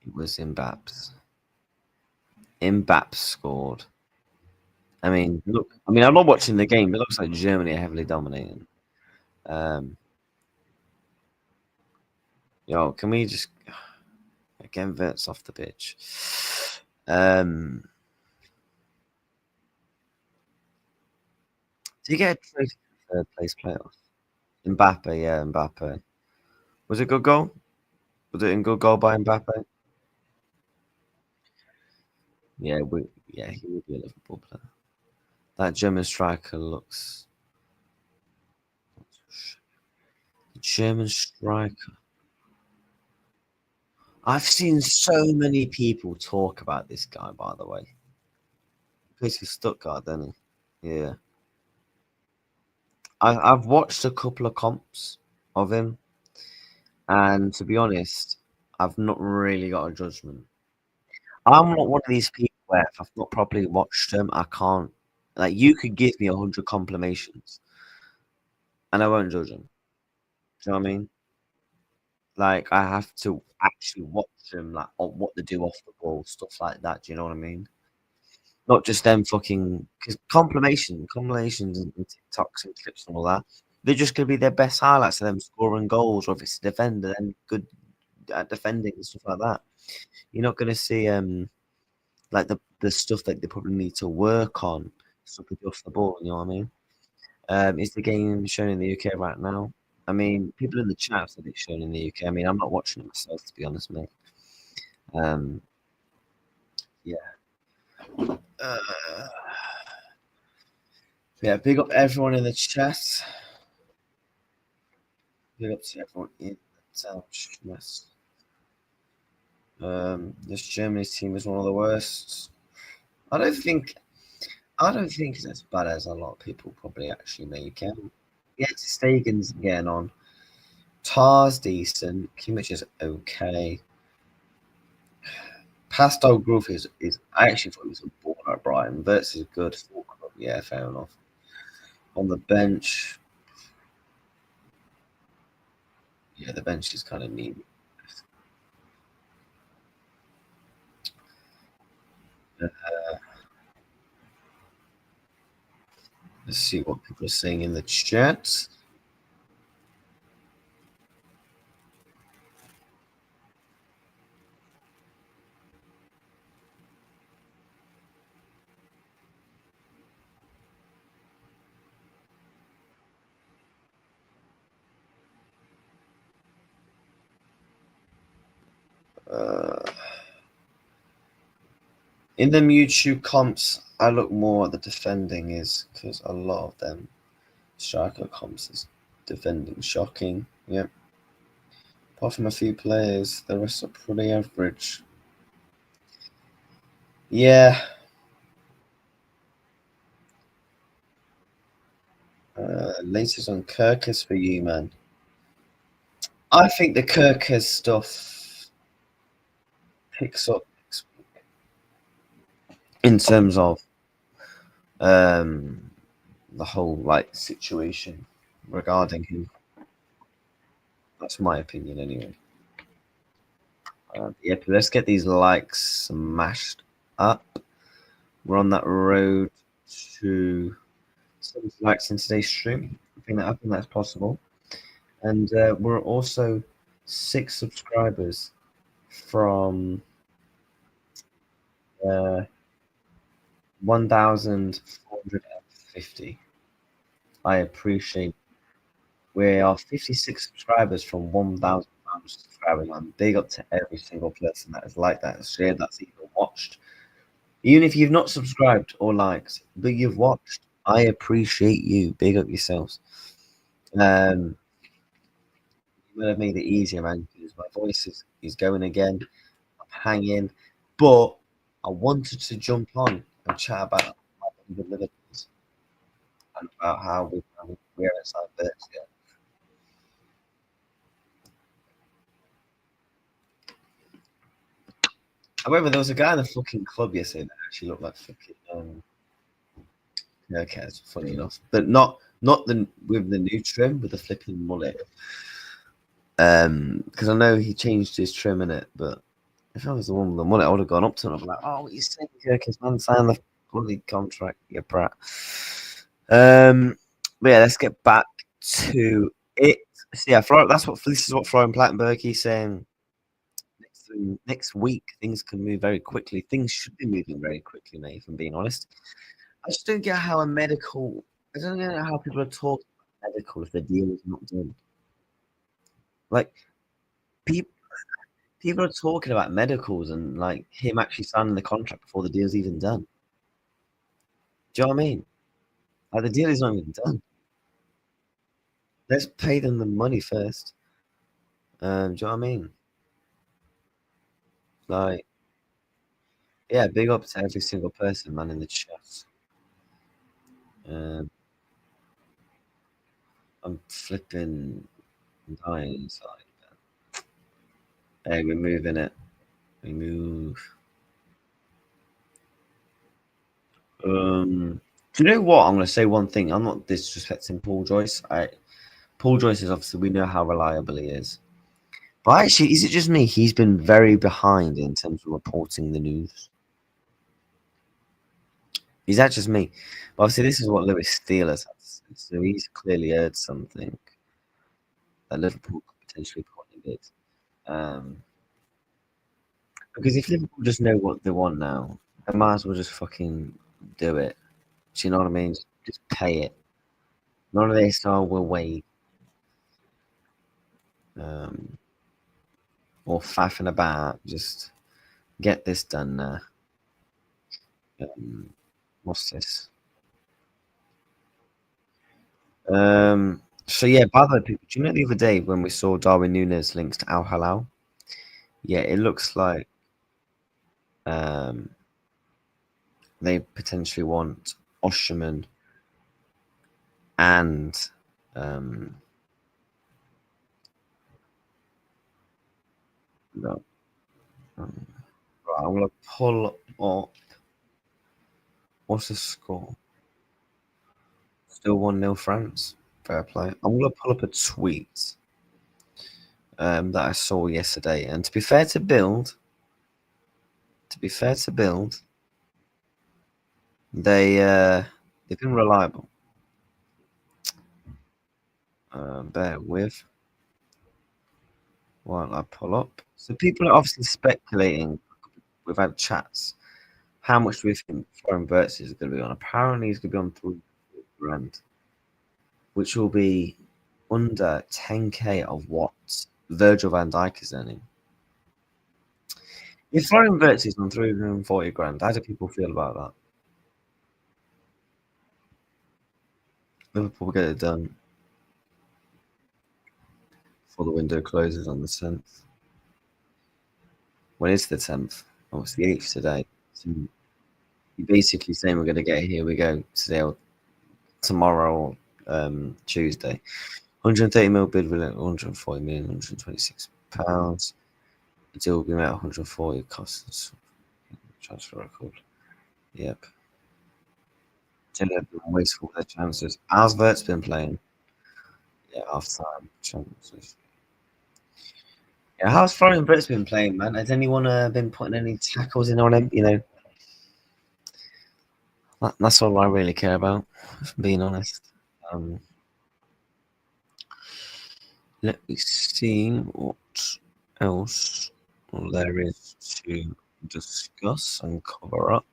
It was Mbappe's. Mbappe scored. I mean, look. I mean, I'm not watching the game. It looks like Germany are heavily dominating. Um, yo, can we just again Wirtz off the pitch? Um, did you get a trophy for third place playoff? Mbappe, yeah, Mbappe. Was it good goal? Was it in good goal by Mbappe? Yeah, yeah, he would be a Liverpool player. That German striker looks German striker. I've seen so many people talk about this guy, by the way. He plays for Stuttgart, doesn't he? Yeah. I've watched a couple of comps of him, and to be honest, I've not really got a judgment. I'm not one of these people where if I've not properly watched him, I can't. Like, you could give me 100 complimations, and I won't judge him. Do you know what I mean? Like, I have to actually watch them, like, on what they do off the ball, stuff like that. Do you know what I mean? Not just them fucking because compilations and TikToks and clips and all that. They're just gonna be their best highlights of them scoring goals, or if it's a defender, then good at defending and stuff like that. You're not gonna see like the stuff that they probably need to work on, stuff with off the ball. You know what I mean? Is the game shown in the UK right now? I mean, people in the chat said it's shown in the UK. I mean, I'm not watching it myself, to be honest, mate. Um, yeah. Uh, yeah, big up everyone in the chat. Big up to everyone in the chat. This Germany's team is one of the worst. I don't think it's as bad as a lot of people probably actually make it. Yeah, Stegen's getting on. Tar's decent. Kimmich is okay. Pastel Groove is I actually thought he was a baller at Brighton. Wirtz is good. Yeah, fair enough. On the bench, yeah, the bench is kind of neat. Let's see what people are saying in the chat. In them YouTube comps, I look more at the defending is because a lot of them striker comps is defending shocking. Yep. Apart from a few players, the rest are pretty average. Yeah. Latest on Kerkez for you, man. I think the Kerkez stuff picks up in terms of the whole like situation regarding him. That's my opinion, anyway. Yeah, let's get these likes smashed up. We're on that road to 70 likes in today's stream. I think that's possible. And we're also 6 subscribers from 1,450. I appreciate. We are 56 subscribers from 1,000 subscribers. I'm big up to every single person that has liked that, shared, that's even watched. Even if you've not subscribed or liked, but you've watched, I appreciate you. Big up yourselves. You would have made it easier, man, because my voice is going again. I'm hanging, but I wanted to jump on and chat about the Liverpool and about how we're inside Wirtz. Yeah. However, there was a guy in the fucking club yesterday that actually looked like fucking Kerkez, funny enough, but not the with the new trim with the flipping mullet. Because I know he changed his trim in it, but If I was the one with the money, I would have gone up to him. I'd be like, "Oh, what you saying, Kerkez, man? Sign the bloody contract, you brat." But yeah, let's get back to it. So yeah, this is what Florian Plattenberg he's saying. Next week, things can move very quickly. Things should be moving very quickly, mate. If I'm being honest, I just don't get how I don't get how people are talking about medical if the deal is not done. Like people. People are talking about medicals and like him actually signing the contract before the deal's even done. Do you know what I mean? Like the deal is not even done. Let's pay them the money first. Do you know what I mean? Like, yeah, big up to every single person, man, in the chat. Um, I'm flipping dying inside. Hey, we're moving it. We move. Do you know what? I'm gonna say one thing. I'm not disrespecting Paul Joyce. Paul Joyce is obviously we know how reliable he is. But actually, is it just me? He's been very behind in terms of reporting the news. Is that just me? But obviously, this is what Lewis Steelers has. So he's clearly heard something that Liverpool could potentially put in bid. Because if Liverpool just know what they want now, they might as well just fucking do it. Do you know what I mean? Just pay it. None of this, oh, we'll wait. Um, or faffing about. Just get this done now. What's this? So yeah, by the way, people, do you know the other day when we saw Darwin Núñez links to Al Hilal? Yeah, it looks like they potentially want Osherman and no, right, I'm gonna pull up. What's the score? Still 1-0 France. Fair play. I'm gonna pull up a tweet that I saw yesterday, and to be fair to build, they've been reliable. Bear with while I pull up. So people are obviously speculating. We've had chats. How much do we think foreign Wirtz is going to be on? Apparently, he's going to be on 3 grand, which will be under 10k of what Virgil van Dijk is earning. If foreign Wirtz is on 340 grand, how do people feel about that? Liverpool get it done before the window closes on the 10th. When is the 10th? Oh, it's the 8th today. So you're basically saying we're going to get here we go today or tomorrow or Tuesday. 130 mil bid with 140 million, 126 pounds. The deal will be met 140 costs. Transfer record. Yep. Chile have been wasteful with their chances. How's Wirtz been playing? Yeah, half time chances. Yeah, how's Florian Wirtz been playing, man? Has anyone been putting any tackles in on him? You know, that's all I really care about, if I'm being honest. Let me see what else there is to discuss and cover up.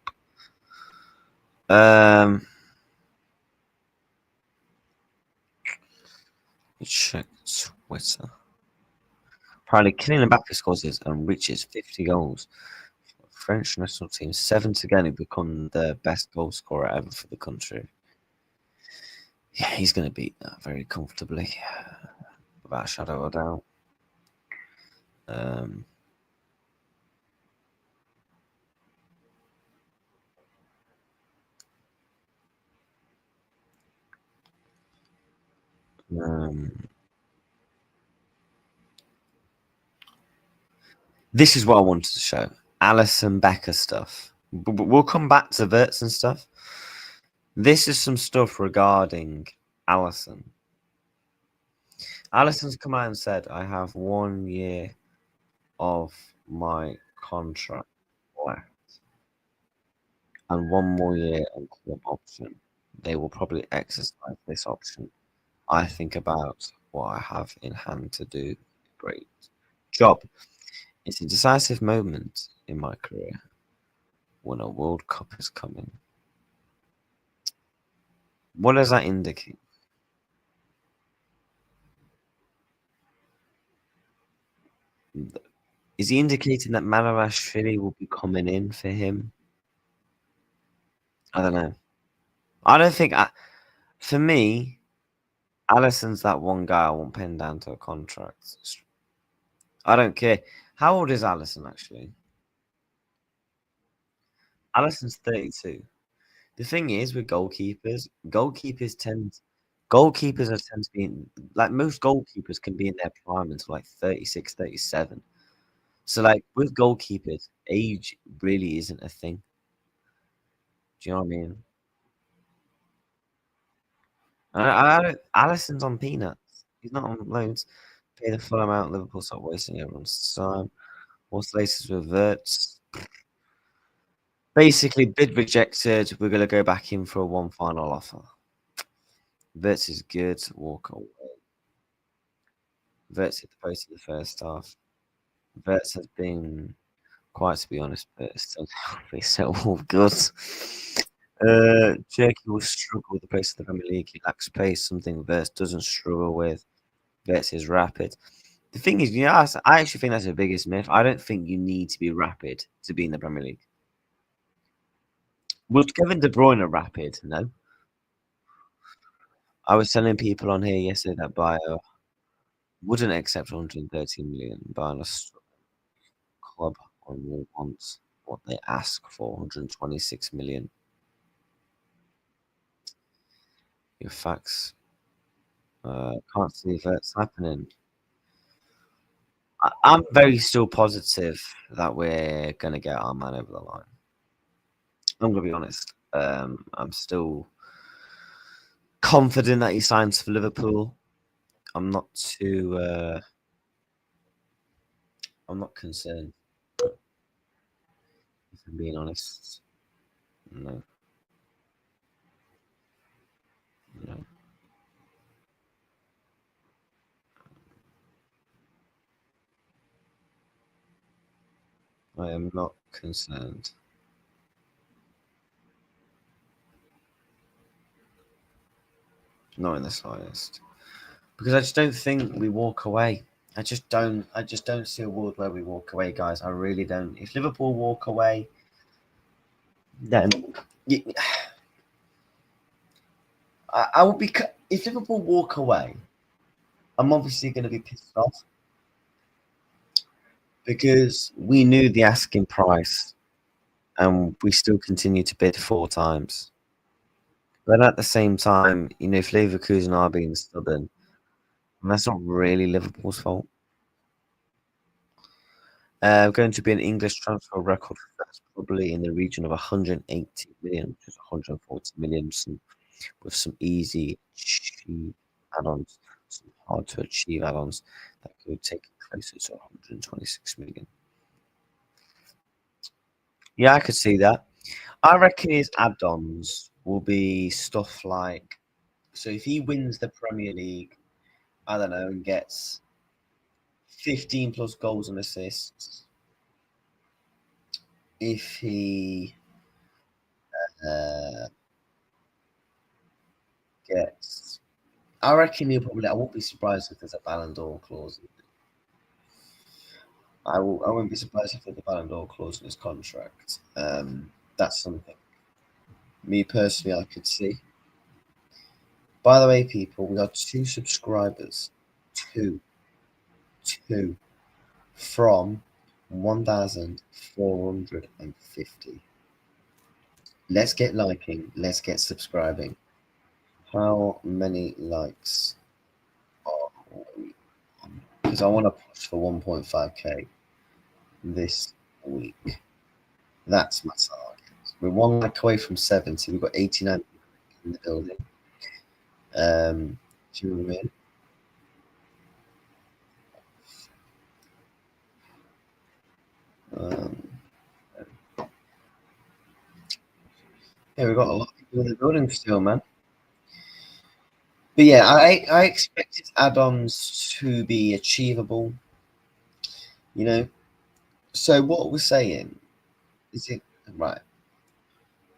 Check Twitter. Apparently, Kylian Mbappe scores and reaches 50 goals. French national team, 7 again, he become the best goal scorer ever for the country. Yeah, he's going to beat that very comfortably, without a shadow of a doubt. This is what I wanted to show. Alisson Becker stuff. We'll come back to Wirtz and stuff. This is some stuff regarding Alisson. Alisson's come out and said, I have 1 year of my contract left and 1 more year on club option, they will probably exercise this option. I think about what I have in hand to do. Great job. It's a decisive moment in my career when a World Cup is coming. What does that indicate? Is he indicating that Malarashvili will be coming in for him? I don't know. I don't think. For me, Alisson's that one guy I want pinned down to a contract. I don't care. How old is Alisson actually? Alisson's 32. The thing is with goalkeepers are tend to be like most goalkeepers can be in their prime until like 36, 37. So like with goalkeepers, age really isn't a thing. Do you know what I mean? Alisson's on peanuts. He's not on loads. Pay the full amount. Liverpool stop wasting everyone's time. What's the latest with Wirtz? Basically, bid rejected. We're gonna go back in for one final offer. Wirtz is good. Walk away. Wirtz hit the post in the first half. Wirtz has been, quite to be honest, but it's still all good. Turkey will struggle with the pace of the Premier League. He lacks pace, something Wirtz doesn't struggle with. Wirtz is rapid. The thing is, I actually think that's the biggest myth. I don't think you need to be rapid to be in the Premier League. Was Kevin De Bruyne rapid? No. I was telling people on here yesterday that Bayer wouldn't accept 113 million. Bayern club only wants what they ask for, 126 million. Your facts. Can't see if that's happening. I'm very still positive that we're going to get our man over the line. I'm going to be honest. I'm still confident that he signs for Liverpool. I'm not too. I'm not concerned. If I'm being honest, no, no. I am not concerned. Not in the slightest. Because I just don't think we walk away. I just don't. I just don't see a world where we walk away, guys. I really don't. If Liverpool walk away, then I will be. If Liverpool walk away, I'm obviously going to be pissed off because we knew the asking price and we still continue to bid 4 times. But at the same time, if Leverkusen are being stubborn, that's not really Liverpool's fault. Going to be an English transfer record that's probably in the region of 180 million, which is 140 million, with some easy cheap add-ons, some hard to achieve add-ons that could take it closer to 126 million. Yeah, I could see that. I reckon his add-ons will be stuff like, so if he wins the Premier League, I don't know, and gets 15 plus goals and assists, if he gets, I reckon he'll probably, I won't be surprised if there's a Ballon d'Or clause. I won't be surprised if there's a Ballon d'Or clause in his contract. That's something, me personally, I could see. By the way, people, we got 2 subscribers. Two from 1,450. Let's get liking. Let's get subscribing. How many likes are we on? Because I want to push for 1.5k this week. That's my target. We're 1 like away from 70. We've got 89 in the building. Do you know what I mean? Um, yeah, we've got a lot of people in the building still, man. But yeah, I expected add-ons to be achievable, you know. So what we're saying is it right?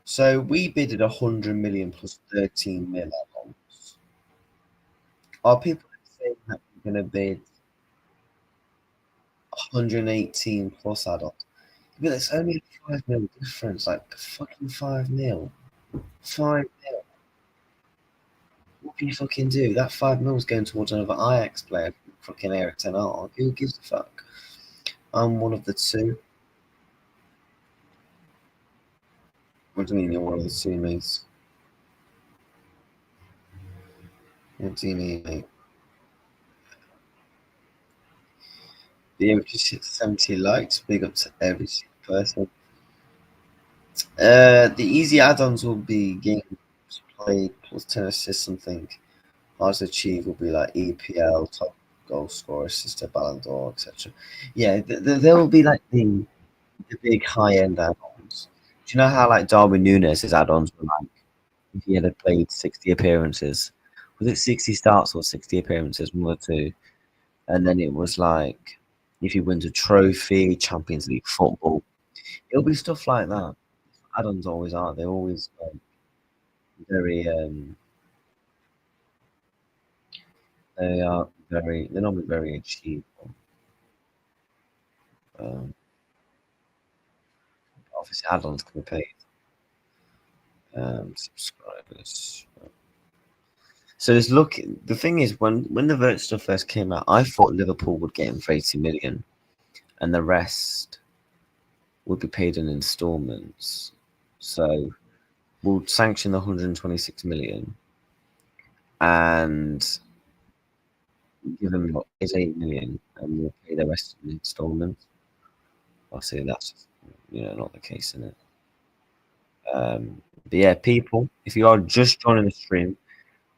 So we bidded 100 million plus 13 mil add-ons. Are people saying that we're gonna bid 118 plus add-ons? But it's only a 5 mil difference, like fucking 5 mil. 5 mil. What can you fucking do? That 5 mil's going towards another Ajax player, fucking Eric Ten Hag. Who gives a fuck? I'm one of the two. What do you mean you're one of the two, mates? What do you mean, mate? The just hit 70 likes. Big up to every single person. The easy add-ons will be games played plus 10 assists, something. Hard to achieve will be like EPL, top goal scorer, assist, Ballon d'Or, etc. Yeah, there will be like the big high-end add-ons. Do you know how like Darwin Núñez's add-ons were like if he had played 60 appearances? Was it 60 starts or 60 appearances? One or two. And then it was like if he wins a trophy, Champions League football, it'll be stuff like that. Add-ons always are. They're always very they're normally very achievable. Um, obviously, add-ons can be paid. Subscribers. So there's look. The thing is, when the Wirtz stuff first came out, I thought Liverpool would get him for 80 million, and the rest would be paid in instalments. So we'll sanction the 126 million and give him what is 8 million, and we'll pay the rest in instalments. I'll say that's not the case in it. But yeah, people, if you are just joining the stream,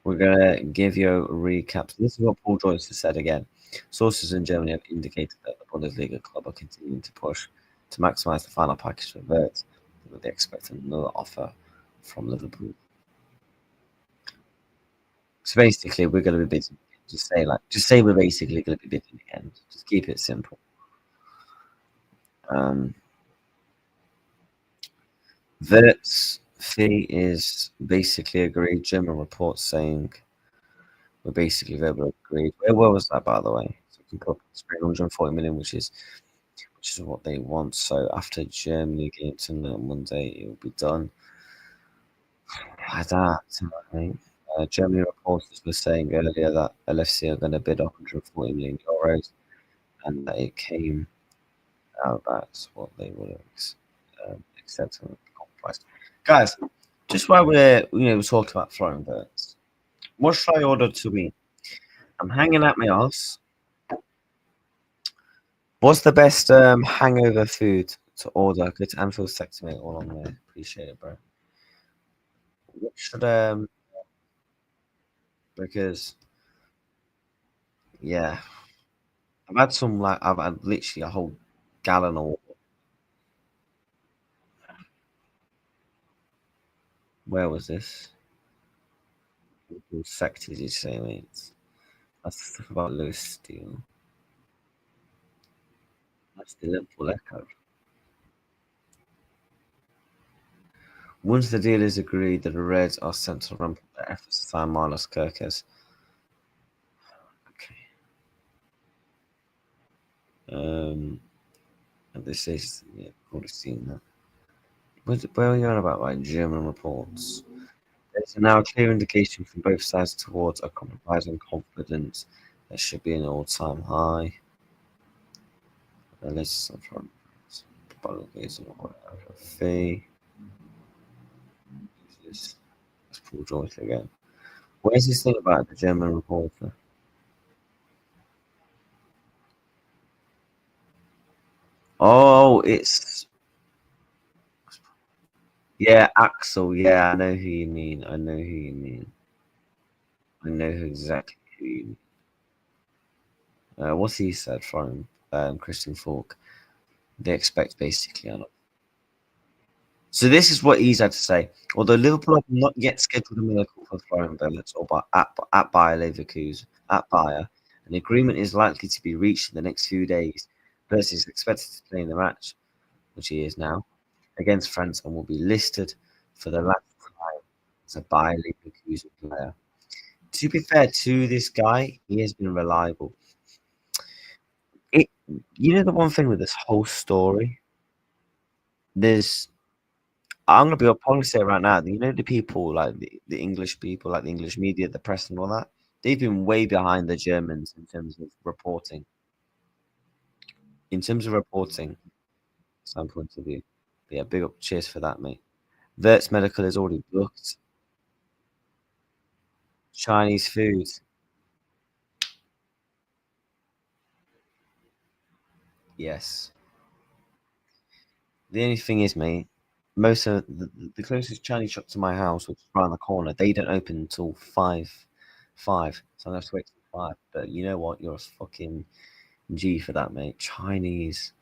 we're gonna give you a recap. So this is what Paul Joyce has said again. Sources in Germany have indicated that the Bundesliga club are continuing to push to maximise the final package for Wirtz, with they expect another offer from Liverpool. So basically, we're gonna be bidding. Just say we're basically gonna be bidding again. Just keep it simple. Wirtz fee is basically agreed. German reports saying we're basically verbally agreed. Where was that, by the way? So we can put 140 million, which is what they want. So after Germany games on Monday, it will be done. Like that, right? Germany reporters were saying earlier that LFC are going to bid 140 million euros, and that it came out that's what they would have accepted the price. Guys, just while we're talking about foreign birds, what should I order to eat? I'm hanging out my ass. What's the best hangover food to order? Go to Anfield Sector, mate, all on there. Appreciate it, bro. What should because yeah, I've had some I've had literally a whole gallon or where was this? Sector, did you say, mate? That's the stuff about Lewis Steele. That's the Liverpool Echo. Once the deal is agreed, the Reds are sent to ramp up their efforts to sign Marlos Kerkez. Okay. And this is I've already seen that. Where are you on about like German reports? There's now a clear indication from both sides towards a compromise and confidence. There should be an all-time high. Let's fee. Let's pull Joyce again. Where's this thing about the German reporter? Oh, it's Axel. Yeah, I know who you mean. I know who you mean. I know exactly who you mean. What's he said from Christian Falk? they expect basically on it. So this is what he's had to say. Although Liverpool have not yet scheduled a miracle for Florian Wirtz or at Bayer Leverkusen at Bayer, an agreement is likely to be reached in the next few days. Wirtz is expected to play in the match, which he is now, against France and will be listed for the last time as a Bayer Leverkusen player. To be fair to this guy, he has been reliable. It, you know, the one thing with this whole story, there's I'll probably say right now, you know, the people like the English people, like the English media, the press, and all that, they've been way behind the Germans in terms of reporting. In terms of reporting, some point of view. But yeah, big up, cheers for that, mate. Wirtz Medical is already booked. Chinese food, yes. The only thing is, mate, most of the closest Chinese shop to my house, which is around the corner, they don't open until five. So I have to wait till 5. But you know what? You're a fucking G for that, mate. Chinese.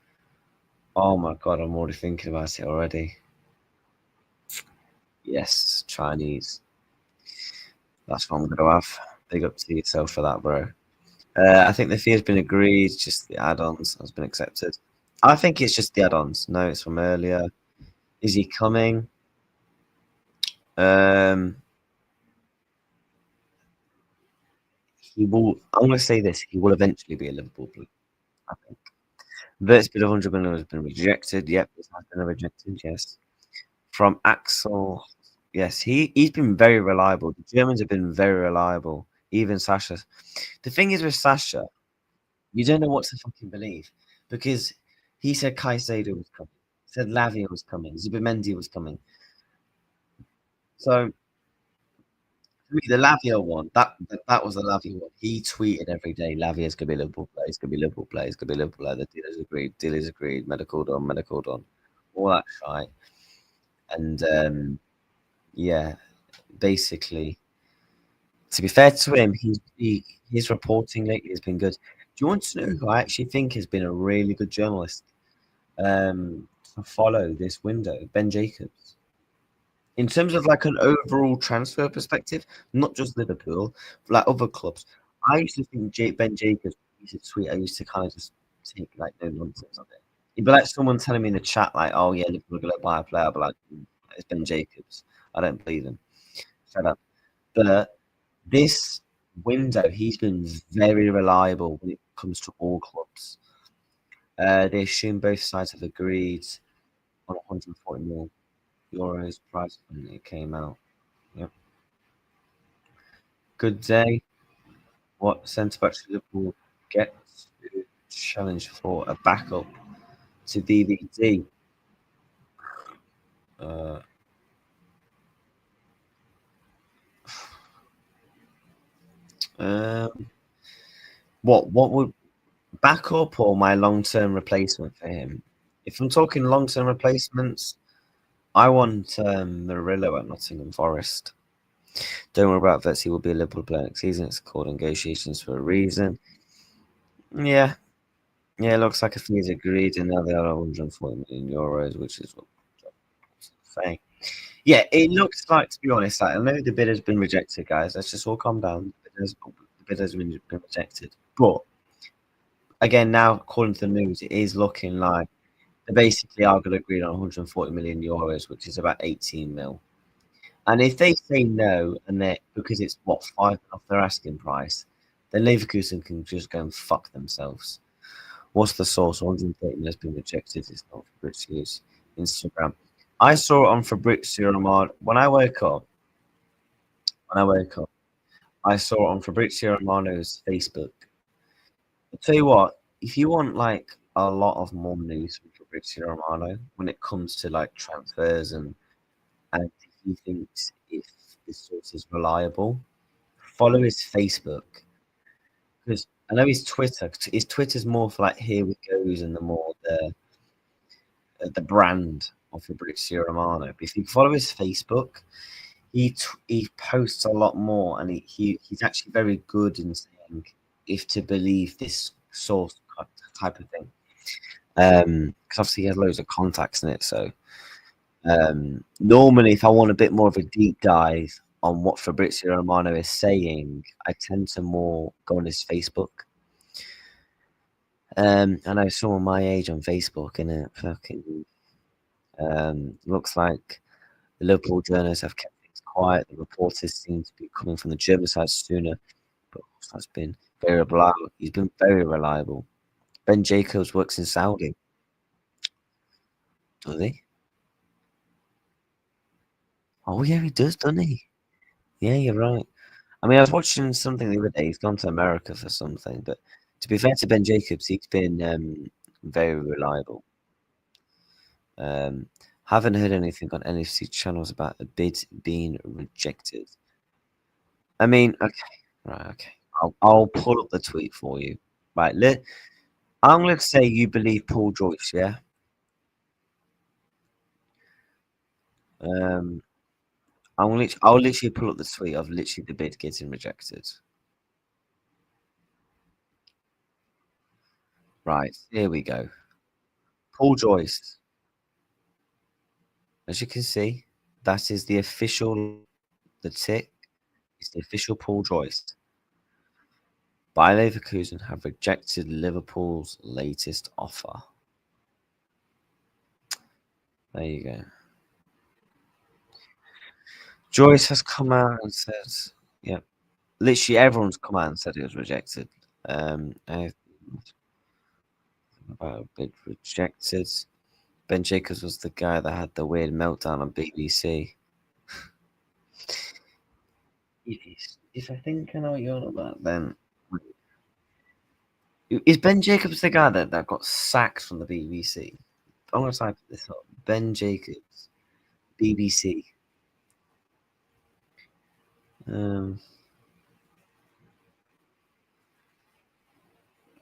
Oh my god, I'm already thinking about it already. Yes, Chinese. That's what I'm gonna have. Big up to yourself for that, bro. I think the fee has been agreed. Just the add-ons has been accepted. I think it's just the add-ons. No, it's from earlier. Is he coming? Um, he will. I'm gonna say this. He will eventually be a Liverpool player. I think. Vert's bid of 100 million has been rejected. Yep, this has been rejected. Yes. From Axel. Yes, he's been very reliable. The Germans have been very reliable. Even Sasha. The thing is with Sasha, you don't know what to fucking believe because he said Caicedo was coming, said Lavia was coming, Zubimendi was coming. So for me, the Lavia one, that was the Lavia one. He tweeted every day, Lavia's gonna be a Liverpool player, he's gonna be a Liverpool player, he's gonna be a Liverpool player. The dealers agreed, medical done, all that shit. And yeah, basically, to be fair to him, his reporting lately has been good. Do you want to know who I actually think has been a really good journalist to follow this window? Ben Jacobs. In terms of like an overall transfer perspective, not just Liverpool, but like other clubs. I used to think Ben Jacobs used to tweet. I used to kind of just take like no nonsense of it. It'd be like someone telling me in the chat, like, "Oh yeah, Liverpool are gonna buy a player," but like, it's Ben Jacobs. I don't believe him. Shut up. But this window, he's been very reliable when it comes to all clubs. They assume both sides have agreed on 140 million euros price when it came out. Yep. Good day. What centre back should Liverpool get to challenge for a backup to DVD? Uh, um, what would backup or my long term replacement for him? If I'm talking long term replacements, I want Murillo at Nottingham Forest. Don't worry about that. He will be a Liverpool player next season. It's called negotiations for a reason. Yeah, yeah. It looks like a fee is agreed, and now they are 140 million euros, which is what I'm saying. Yeah, it looks like, to be honest, like, I know the bid has been rejected, guys. Let's just all calm down. The bid has been rejected. But again, now according to the news, it is looking like they basically are going to agree on 140 million euros, which is about 18 mil. And if they say no, and they because it's what 5 off their asking price, then Leverkusen can just go and fuck themselves. What's the source? 130 has been rejected. It's not Fabrizio's Instagram. I saw it on Fabrizio Romano when I woke up. When I woke up, I saw it on Fabrizio Romano's Facebook. I'll tell you what, if you want like a lot of more news from Fabrizio Romano when it comes to like transfers and if he thinks if this source is reliable, follow his Facebook because I know his Twitter. His Twitter's more for like here we goes and the more the brand of Fabrizio Romano. But if you follow his Facebook, he posts a lot more, and he's actually very good in saying if to believe this source type of thing. Because obviously he has loads of contacts in it. So normally, if I want a bit more of a deep dive on what Fabrizio Romano is saying, I tend to more go on his Facebook. I know someone my age on Facebook, and it fucking looks like the Liverpool journalists have kept things quiet. The reporters seem to be coming from the German side sooner, but that's been very reliable. He's been very reliable. Ben Jacobs works in Saudi, does he? Oh yeah, he does, doesn't he? Yeah, you're right. I mean, I was watching something the other day. He's gone to America for something, but to be fair to Ben Jacobs, he's been very reliable. Um, haven't heard anything on NFC channels about the bid being rejected. I mean, okay, right, okay. I'll pull up the tweet for you. Right, I'm gonna say you believe Paul Joyce, yeah. Um, I'll literally pull up the tweet of literally the bid getting rejected. Right, here we go. Paul Joyce, as you can see, that is the official. The tick is the official Paul Joyce. Bayer Leverkusen have rejected Liverpool's latest offer. There you go. Joyce has come out and said, yeah, literally everyone's come out and said it was rejected. About a bit rejected. Ben Jacobs was the guy that had the weird meltdown on BBC. If I think I know what you're on about, then is Ben Jacobs the guy that got sacked from the BBC? I'm gonna type this up. Ben Jacobs, BBC. Um,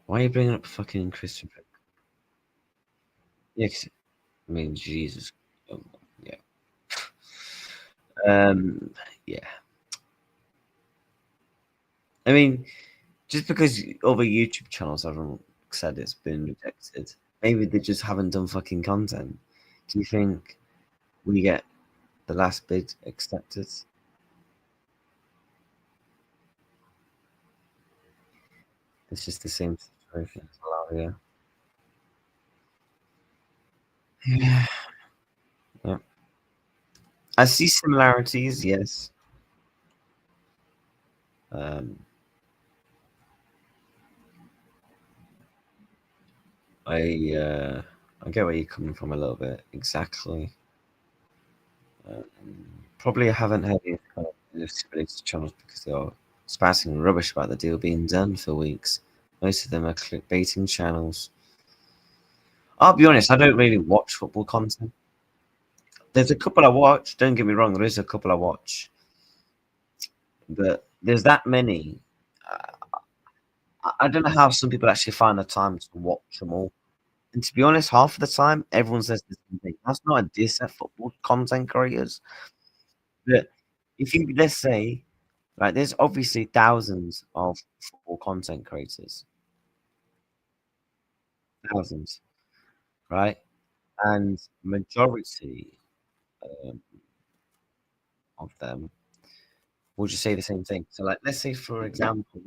why are you bringing up fucking Christian? Yeah, I mean Jesus. Oh, yeah. Yeah. I mean, just because other YouTube channels haven't said it's been rejected, maybe they just haven't done fucking content. Do you think we get the last bid accepted? It's just the same situation as Malaria. Yeah. Yeah. I see similarities, yes. Um, I get where you're coming from a little bit. Exactly. Um, Probably haven't heard these kind of related channels because they are spouting rubbish about the deal being done for weeks. Most of them are clickbaiting channels. I'll be honest, I don't really watch football content. There's a couple I watch. Don't get me wrong, there is a couple I watch, but there's that many. I don't know how some people actually find the time to watch them all. And to be honest, half of the time, everyone says the same thing. That's not a diss at football content creators. But if you, let's say, right, there's obviously thousands of football content creators, thousands, right? And majority um, of them will just say the same thing. So, like, let's say, for example,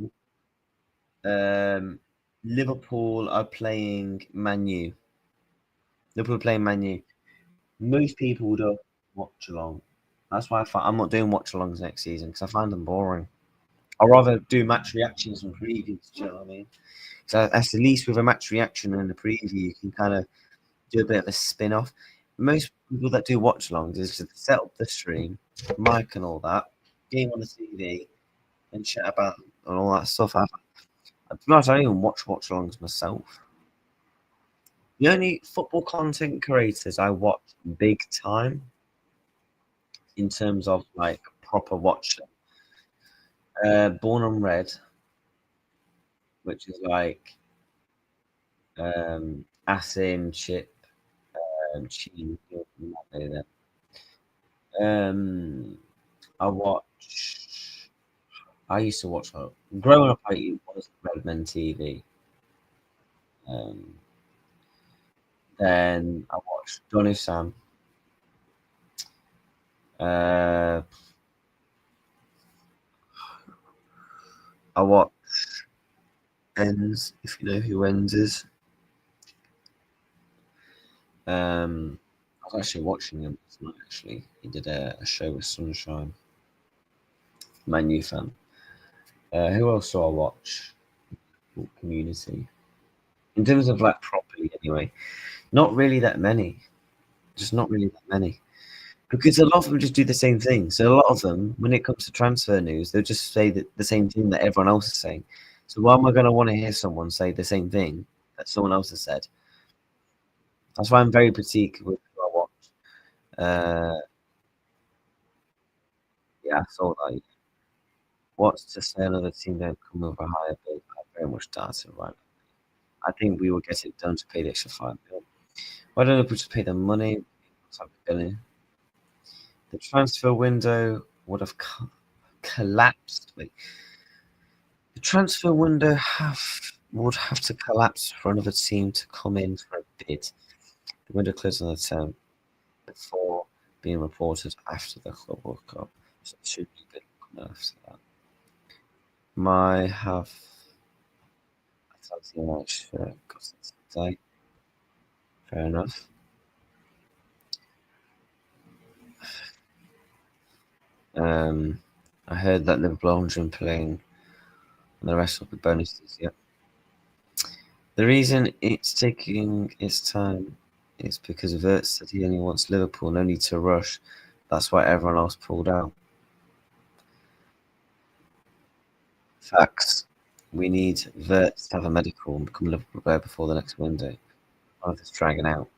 um, Liverpool are playing Man U. Liverpool are playing Man U. Most people would watch along. That's why I'm not doing watch alongs next season because I find them boring. I'd rather do match reactions and previews. Do you know what I mean? So that's the least with a match reaction and a preview, you can kind of do a bit of a spin off. Most people that do watch alongs is to set up the stream, mic and all that, game on the TV, and chat about and all that stuff. To be honest, I don't even watch alongs myself. The only football content creators I watch big time in terms of like proper watch Born on Red, which is like Asim, Chip, Cheese. Um, I watch. I used to watch. Growing up, I was Redman TV. Um, Then I watched Donny Sam. Uh, I watched Ends, if you know who Ends is. I was actually watching him last night, actually. He did a show with Sunshine, my new fan. Who else do I watch? Community. In terms of like properly, anyway, not really that many. Just not really that many. Because a lot of them just do the same thing. So a lot of them, when it comes to transfer news, they'll just say that the same thing that everyone else is saying. So why am I going to want to hear someone say the same thing that someone else has said? That's why I'm very particular with who I watch. Yeah, I saw that. What's to say another team don't come with a higher bid? I very much doubt it, right? I think we will get it done to pay the extra 5 million. Why don't we just pay the money? Looks like we're gonna. The transfer window would have collapsed. Wait, the transfer window would have to collapse for another team to come in for a bid. The window closed on the 10th before being reported after the Club World Cup, so it should be bid after that. My have fancy much for today. Fair enough. I heard that Liverpool are 100 playing, and the rest will be bonuses. Yep. The reason it's taking its time is because Wirtz said he only wants Liverpool, no need to rush. That's why everyone else pulled out. Facts. We need Wirtz to have a medical and become a Liverpool player before the next window. Oh, it's dragging out.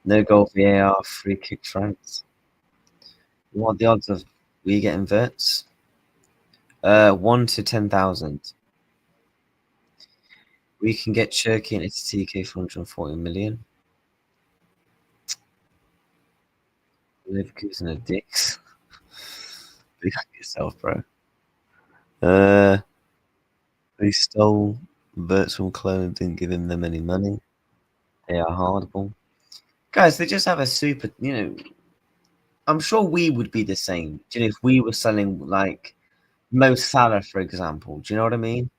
No goal VAR, free kick France. What are the odds of we getting Wirtz? 1 to 10,000. We can get Cherky and TK for 140 million. Leverkusen are dicks. Big up yourself, bro. They stole virtual clone and didn't give him them any money. They are horrible. Guys, they just have a super, I'm sure we would be the same. Do you know, if we were selling like Mo Salah, for example, do you know what I mean?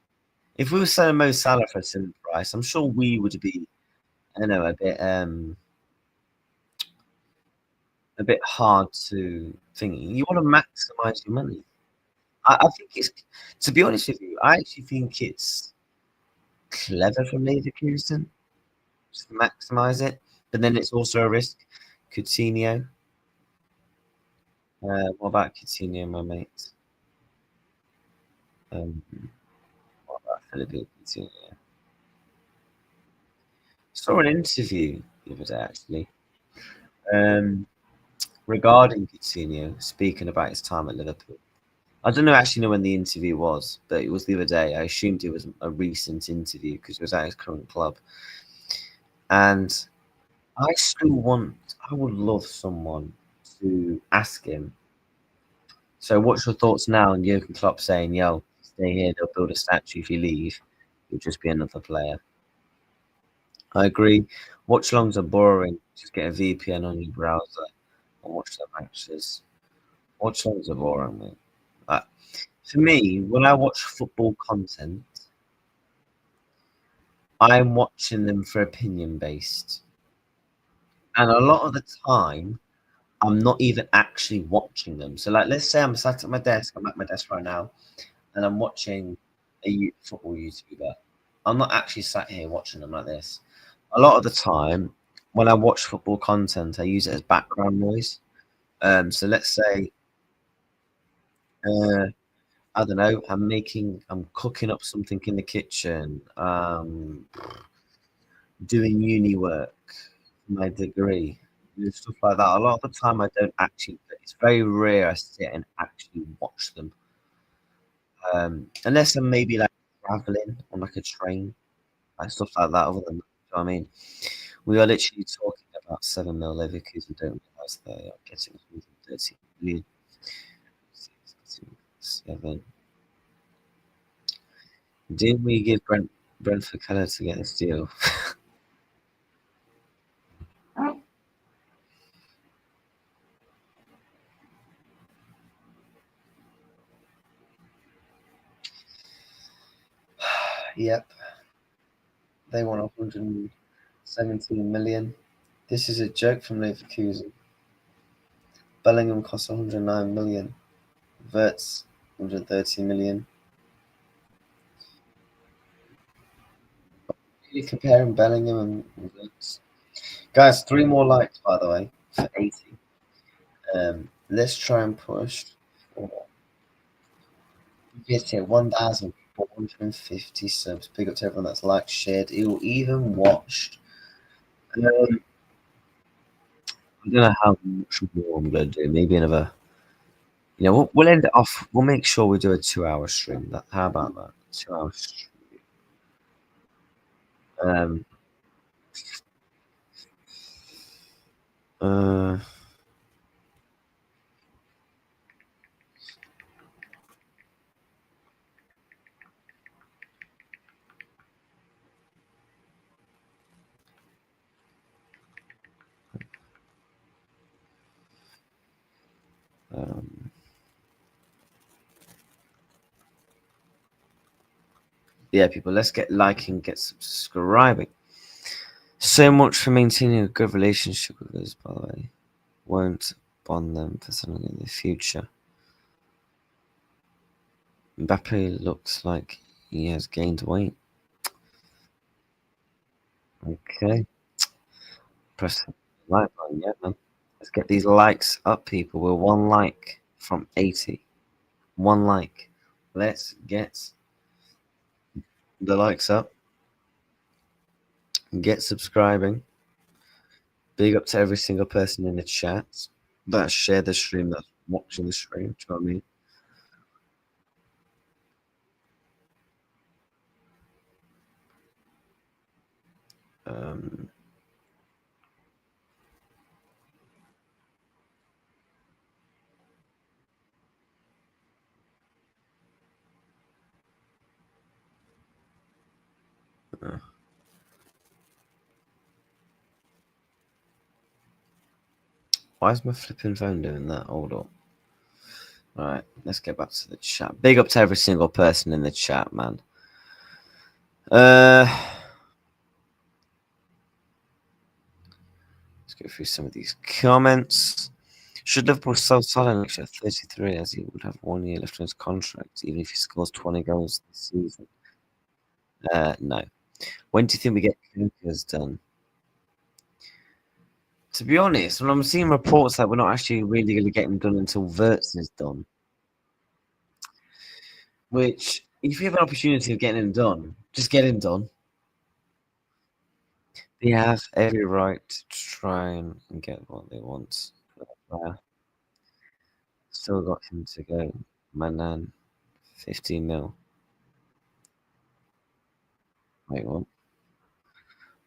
If we were selling Mo Salah for a similar price, I'm sure we would be, a bit hard to think. You want to maximize your money. I think it's, to be honest with you, I actually think it's clever from Leverkusen just to maximize it, but then it's also a risk. Coutinho, what about Coutinho, my mate? Um, what about Philippe Coutinho? Saw an interview the other day actually, um, regarding Coutinho, speaking about his time at Liverpool. I don't know actually know when the interview was, but it was the other day. I assumed it was a recent interview because it was at his current club. And I would love someone to ask him. So, what's your thoughts now on Jurgen Klopp saying, "Yo, stay here. They'll build a statue if you leave. You'll just be another player." I agree. Watchalongs are boring. Just get a VPN on your browser and watch the matches. Watchalongs are boring, man. Like, for me, when I watch football content, I'm watching them for opinion based, and a lot of the time, I'm not even actually watching them. So, like, let's say I'm sat at my desk. I'm at my desk right now, and I'm watching a football YouTuber. I'm not actually sat here watching them like this. A lot of the time, when I watch football content, I use it as background noise. So let's say, uh, I don't know, I'm cooking up something in the kitchen, doing uni work, my degree, stuff like that. A lot of the time, I don't actually. It's very rare I sit and actually watch them. Unless I'm maybe like traveling on like a train, like stuff like that. Other than, you know what I mean, we are literally talking about 7 mil Leverkusen. We don't realize they are getting 130 million. 7. Didn't we give Brentford colour to get this deal? Yep, they want 117 million. This is a joke from Leverkusen. Bellingham costs 109 million. Wirtz 130 million. You're comparing Bellingham and Wirtz. Guys, 3 more likes by the way for 80. Let's try and push for get 1,450 subs. Big up to everyone that's liked, shared, even watched. I don't know how much more I'm gonna do. Maybe another. We'll end it off. We'll make sure we do a 2-hour stream. How about that? 2 hour stream. Um. Uh. Yeah, people. Let's get liking, get subscribing. So much for maintaining a good relationship with us, by the way. Won't bond them for something in the future. Mbappe looks like he has gained weight. Okay. Press the like button, yeah, man. Let's get these likes up, people. We're 1 like from 80. 1 like. Let's get the likes up. Get subscribing. Big up to every single person in the chat that shared the stream, that's watching the stream. Do you know what I mean? Why is my flipping phone doing that? Hold on. Alright, let's get back to the chat. Big up to every single person in the chat, man. Let's go through some of these comments. Should Liverpool sell Salah next year at 33, as he would have 1 year left on his contract, even if he scores 20 goals this season? No. When do you think we get Kerkez done? To be honest, when I'm seeing reports that we're not actually really going to get him done until Wirtz is done, which, if you have an opportunity of getting him done, just get him done. They have every right to try and get what they want. Still got him to go. Manan, 15 mil. Wait, what?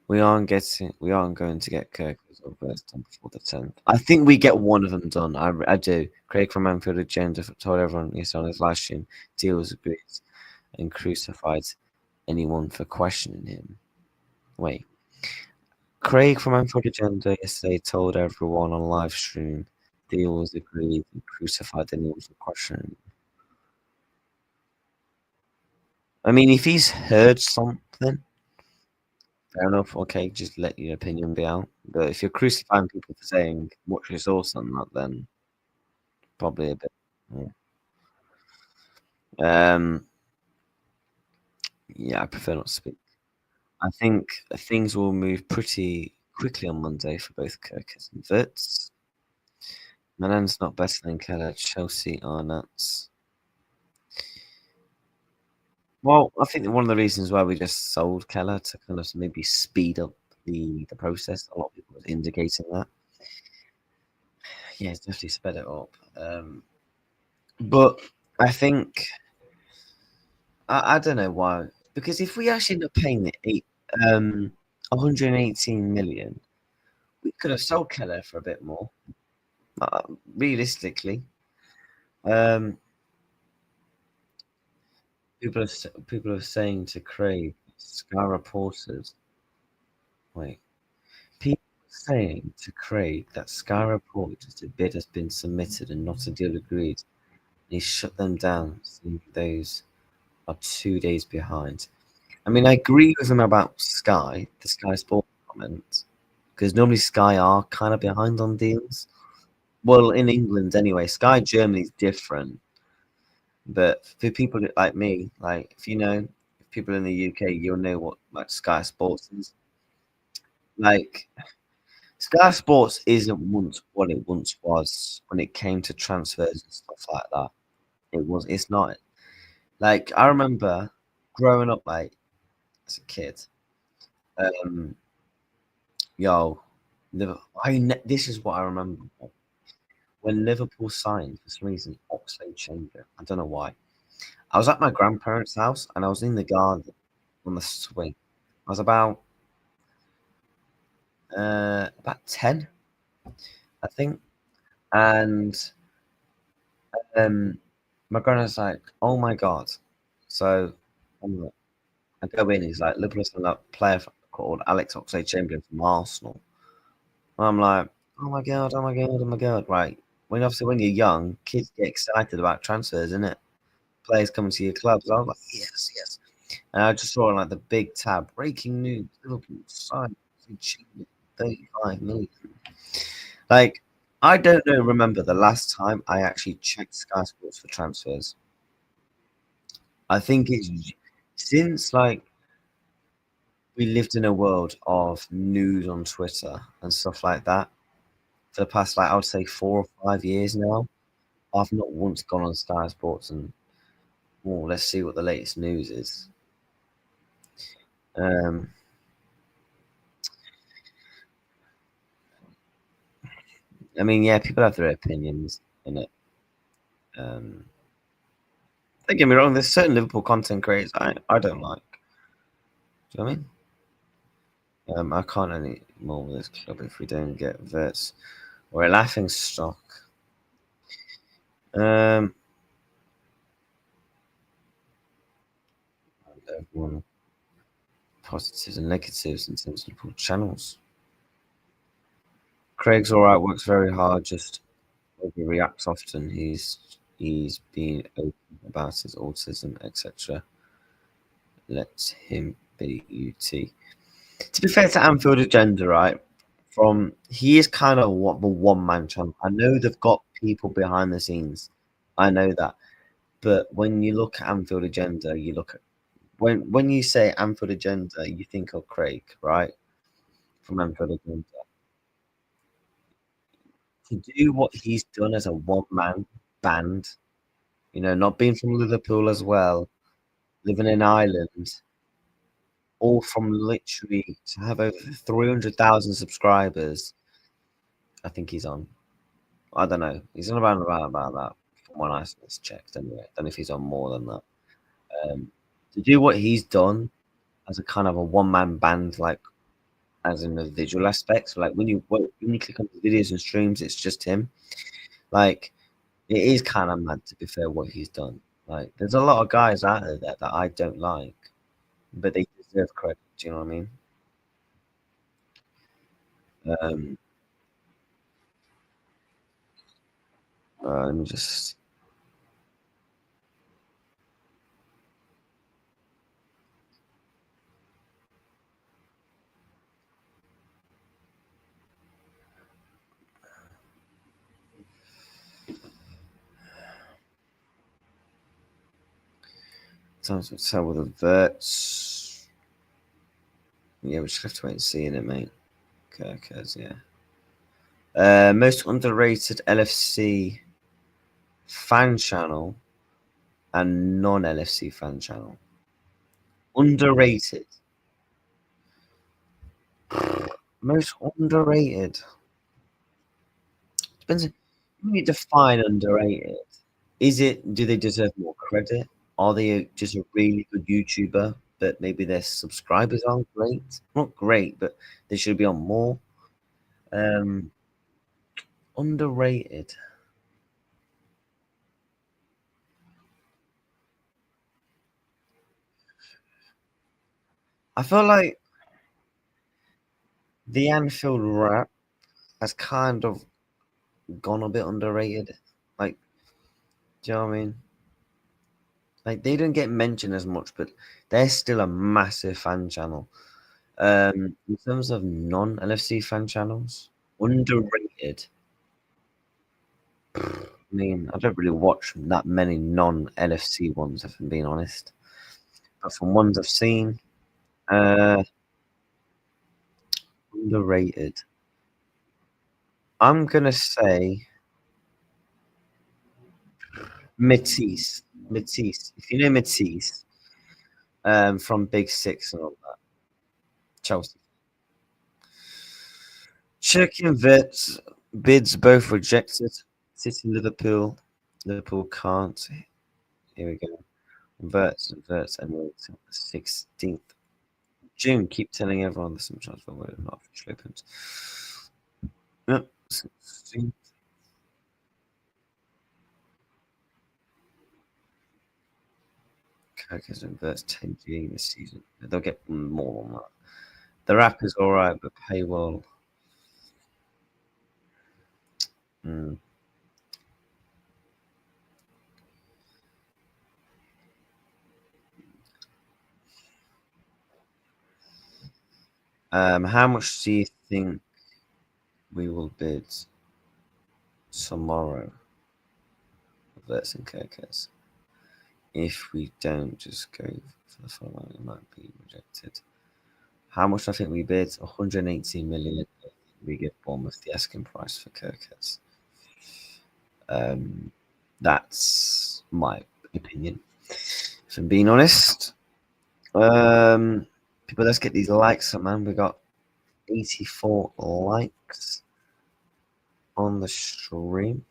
We aren't going to get Kerkez or Wirtz done before the 10th. I think we get one of them done. I do. Craig from Anfield Agenda told everyone yesterday on his live stream, deal was agreed and crucified anyone for questioning him. Wait. Craig from Anfield Agenda yesterday told everyone on live stream, deal was agreed and crucified anyone for questioning him. I mean, if he's heard something, fair enough. Okay, just let your opinion be out. But if you're crucifying people for saying what's your source on that, then probably a bit. Yeah, I prefer not to speak. I think things will move pretty quickly on Monday for both Kerkez and Wirtz. Manan's not better than Keller. Chelsea are nuts. Well, I think one of the reasons why we just sold Keller to kind of maybe speed up the process. A lot of people are indicating that. Yeah, it's definitely sped it up. But I think I don't know why. Because if we actually end up paying it 118 million, we could have sold Keller for a bit more. Realistically, people are saying to Craig, Sky reporters. Wait, people are saying to Craig that Sky reporters the bid has been submitted and not a deal agreed. And he shut them down, saying those are 2 days behind. I mean, I agree with him about Sky, the Sky Sport comment, because normally Sky are kind of behind on deals. Well, in England anyway, Sky Germany is different. But for people like me, like if people in the UK, you'll know what like Sky Sports is. Like Sky Sports isn't once what it once was when it came to transfers and stuff like that. It's not. Like I remember growing up like as a kid. Um, yo, this is what I remember when Liverpool signed for some reason Oxlade-Chamberlain. I don't know why. I was at my grandparents' house and I was in the garden on the swing. I was about 10, I think. And um my granddad's like, oh my god. So I'm like, I go in, he's like, Liverpool's a player called Alex Oxlade-Chamberlain from Arsenal. And I'm like, oh my god, oh my god, oh my god. Right. When you're young, kids get excited about transfers, innit? Players coming to your clubs. I was like, yes, yes. And I just saw like the big tab, breaking news, Liverpool signed 35 million. Like, I don't know, remember the last time I actually checked Sky Sports for transfers. I think it's since like we lived in a world of news on Twitter and stuff like that for the past, like, I would say 4 or 5 years now. I've not once gone on Sky Sports and, oh, let's see what the latest news is. Um, I mean, yeah, people have their opinions in it. Um, don't get me wrong, there's certain Liverpool content creators I don't like. Do you know what I mean? I can't any more with this club if we don't get Wirtz. We're a laughing stock. Um, everyone positives and negatives in terms of Liverpool channels. Craig's all right, works very hard, just overreacts often. He's been open about his autism, etc. Let him be UT. To be fair to Anfield Agenda, right? He is kind of what the one man channel. I know they've got people behind the scenes. I know that. But when you look at Anfield Agenda, you look at when you say Anfield Agenda, you think of Craig, right? From Anfield Agenda. To do what he's done as a one man band, not being from Liverpool as well, living in Ireland, all from literally to have over 300,000 subscribers, I think he's on. I don't know. He's on about that from when I last checked anyway. I don't know if he's on more than that. To do what he's done as a kind of a one man band, like as in the visual aspects, like when you click on the videos and streams, it's just him. Like it is kind of mad to be fair what he's done. Like there's a lot of guys out there that I don't like, but they deserve credit. Do you know what I mean? Um, let me just. Sometimes we tell with the Wirtz. Yeah, we just have to wait and see in it, mate. Kerkez, yeah. Most underrated LFC fan channel and non-LFC fan channel. Underrated. Most underrated. Depends. When you define underrated, do they deserve more credit? Are they just a really good YouTuber, but maybe their subscribers aren't great? Not great, but they should be on more. Um, Underrated. I feel like the Anfield rap has kind of gone a bit underrated. Like, do you know what I mean? Like they don't get mentioned as much, but they're still a massive fan channel. In terms of non-LFC fan channels, underrated. I mean, I don't really watch that many non-LFC ones, if I'm being honest. But from ones I've seen, uh, underrated. I'm gonna say Matisse. Matisse. If you know Matisse, from Big Six and all that, Chelsea. Checking vets, bids both rejected. City, Liverpool. Liverpool can't. Here we go. Verts, and wait till the 16th June. Keep telling everyone there's some transfer window not officially opened. Yep. 16th. Kerkez and Verts 10G this season. They'll get more than that. The rap is alright, but paywall. Mm. How much do you think we will bid tomorrow for Verts and Kerkez? If we don't just go for the following, it might be rejected. How much I think we bid? 118 million. We give Bournemouth the asking price for Kerkez. That's my opinion. If I'm being honest, people, let's get these likes up, man. We got 84 likes on the stream.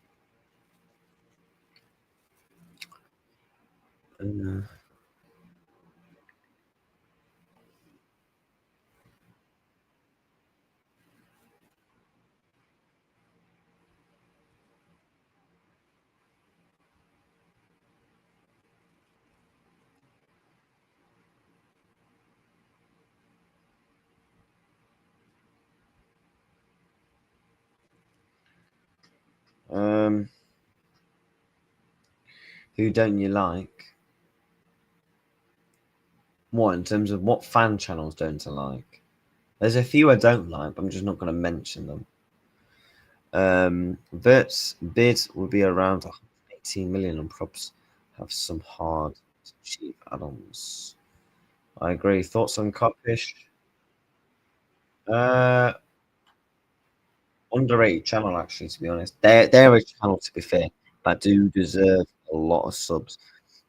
Who don't you like? What, in terms of what fan channels don't I like? There's a few I don't like, but I'm just not going to mention them. Vert's bid will be around 18 million, and props have some hard, cheap add-ons. I agree. Thoughts on Codfish? Uh, Underrated channel, actually. To be honest, they're a channel, to be fair, that do deserve a lot of subs.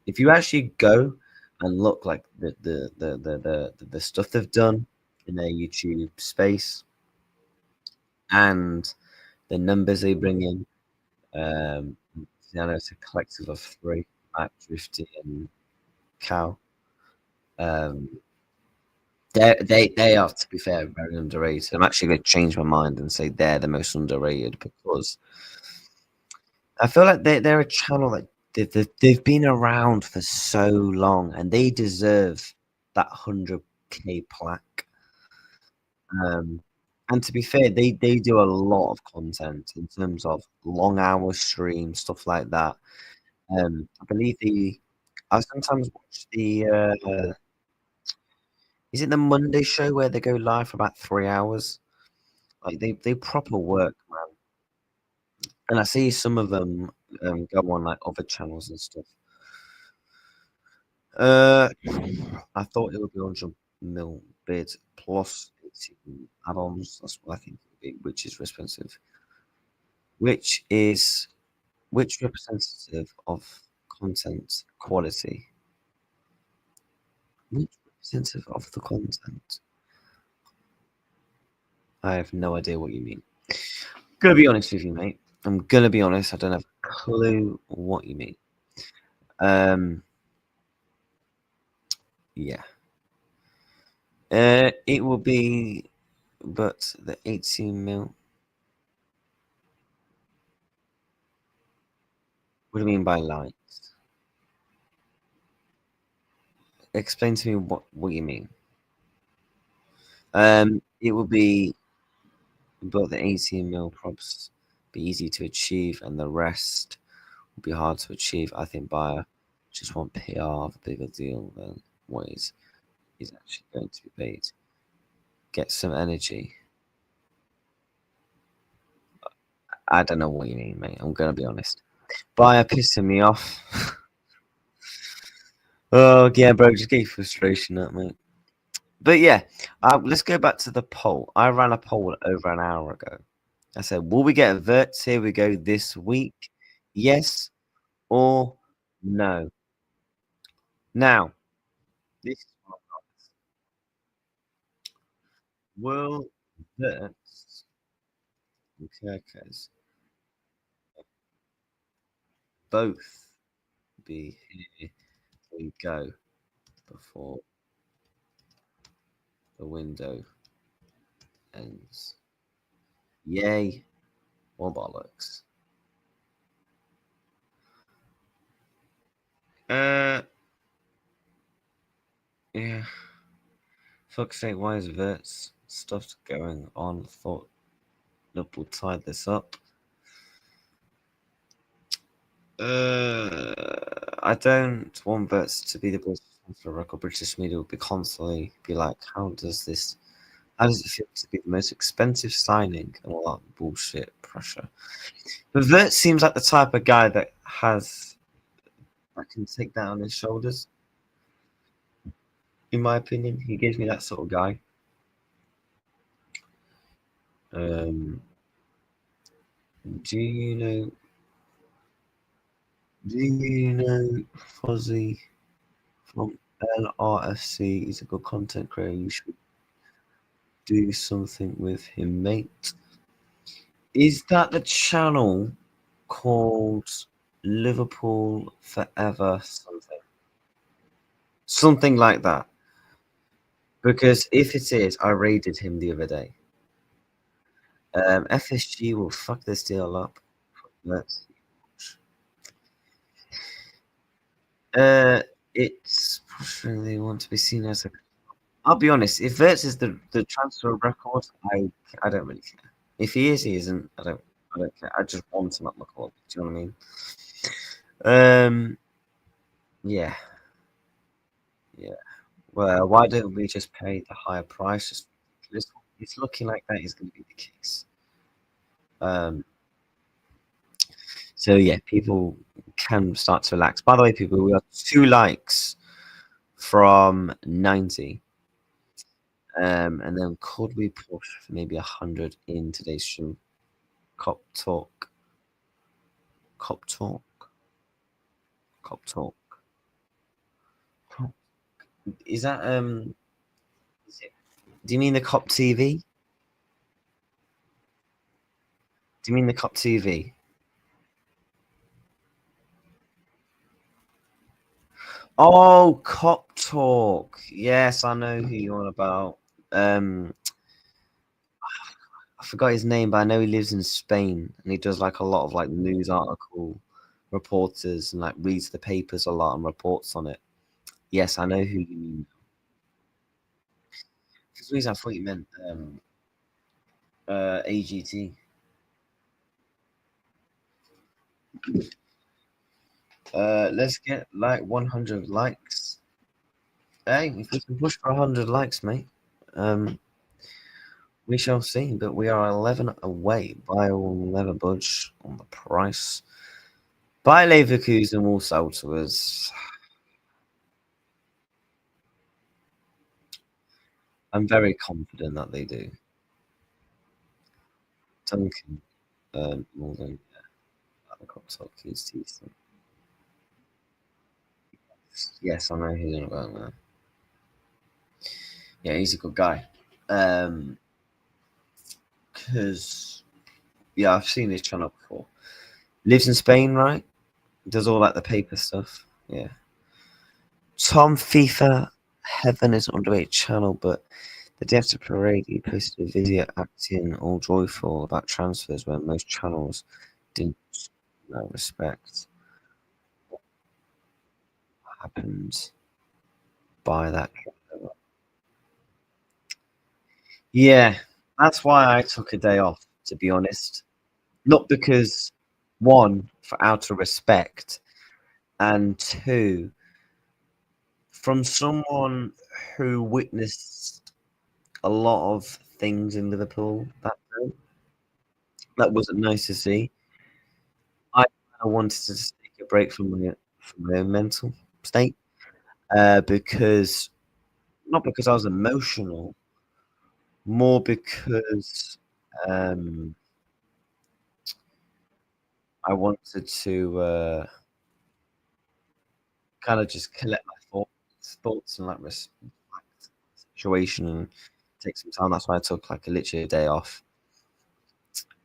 If you actually go and look like the stuff they've done in their YouTube space and the numbers they bring in, I know it's a collective of three: Matt, Drifty, and Cow. Um, they are, to be fair, very underrated. I'm actually going to change my mind and say they're the most underrated because I feel like they're a channel that they've been around for so long and they deserve that 100K plaque. And to be fair, they do a lot of content in terms of long hour streams, stuff like that. I believe I sometimes watch is it the Monday show where they go live for about 3 hours? Like they proper work, man. And I see some of them go on like other channels and stuff. Uh, I thought it would be 100 mil bid plus 18 add-ons. That's what I think it would be, which is expensive. Which is which representative of content quality? Which representative of the content? I have no idea what you mean. Gonna be honest with you, mate. I'm gonna be honest. I don't have a clue what you mean. Yeah. It will be, but the 18 mil. What do you mean by lights? Explain to me what you mean. It will be, but the 18 mil props be easy to achieve, and the rest will be hard to achieve. I think by just want PR of a bigger deal than what is actually going to be paid. Get some energy. I don't know what you mean, mate. I'm gonna be honest. Buyer pissing me off. Oh yeah, bro, just get your frustration out, mate. But yeah, let's go back to the poll. I ran a poll over an hour ago. I said, will we get Wirtz? Here we go this week. Yes or no? Now, this is what I've got. Will Wirtz and Kerkez both be here we go before the window ends? Yay or bollocks? Yeah. Fuck's sake, why is Wirtz stuff going on? Thought Liverpool tied this up. I don't want Wirtz to be the best for record. British media would be constantly be like, how does it feel to be the most expensive signing and all that bullshit pressure? But Wirtz seems like the type of guy that can take that on his shoulders. In my opinion, he gives me that sort of guy. Do you know Fozzie from LRFC? He's a good content creator. You should do something with him, mate. Is that the channel called Liverpool Forever something? Something like that. Because if it is, I raided him the other day. FSG will fuck this deal up. Let's it's they want to be seen as a. I'll be honest. If Wirtz is the transfer record, I don't really care. If he is, he isn't. I don't care. I just want him at my club. Do you know what I mean? Yeah. Well, why don't we just pay the higher price? It's looking like that is going to be the case. So yeah, people can start to relax. By the way, people, we got 2 likes from 90. And then could we push for maybe 100 in today's stream? Cop talk. Is that do you mean the Cop TV? Do you mean the Cop TV? Oh, Cop Talk. Yes, I know who you're on about. I forgot his name, but I know he lives in Spain and he does like a lot of like news article reporters and like reads the papers a lot and reports on it. Yes, I know who you mean. For some reason, I thought you meant AGT. Let's get like 100 likes. Hey, if we can push for 100 likes, mate, we shall see. But we are 11 away. Buy will never budge on the price. Buy Leverkusen will sell to us. I'm very confident that they do. Duncan, more than the Cocktail Keys decent. Yes, I know who's in about that. Yeah, he's a good guy. Because yeah, I've seen his channel before. Lives in Spain, right? Does all like the paper stuff. Yeah. Tom FIFA Heaven is an underrated channel, but the day after parade, he posted a video acting all joyful about transfers where most channels didn't respect. What happened by that? Yeah, that's why I took a day off, to be honest. Not because, one, for out of respect, And two, from someone who witnessed a lot of things in Liverpool that day, that wasn't nice to see. I kinda wanted to just take a break from my own mental state, because not because I was emotional, more because, um, I wanted to, kinda just collect my thoughts and, like, reflect the situation and take some time. That's why I took, like, literally a day off.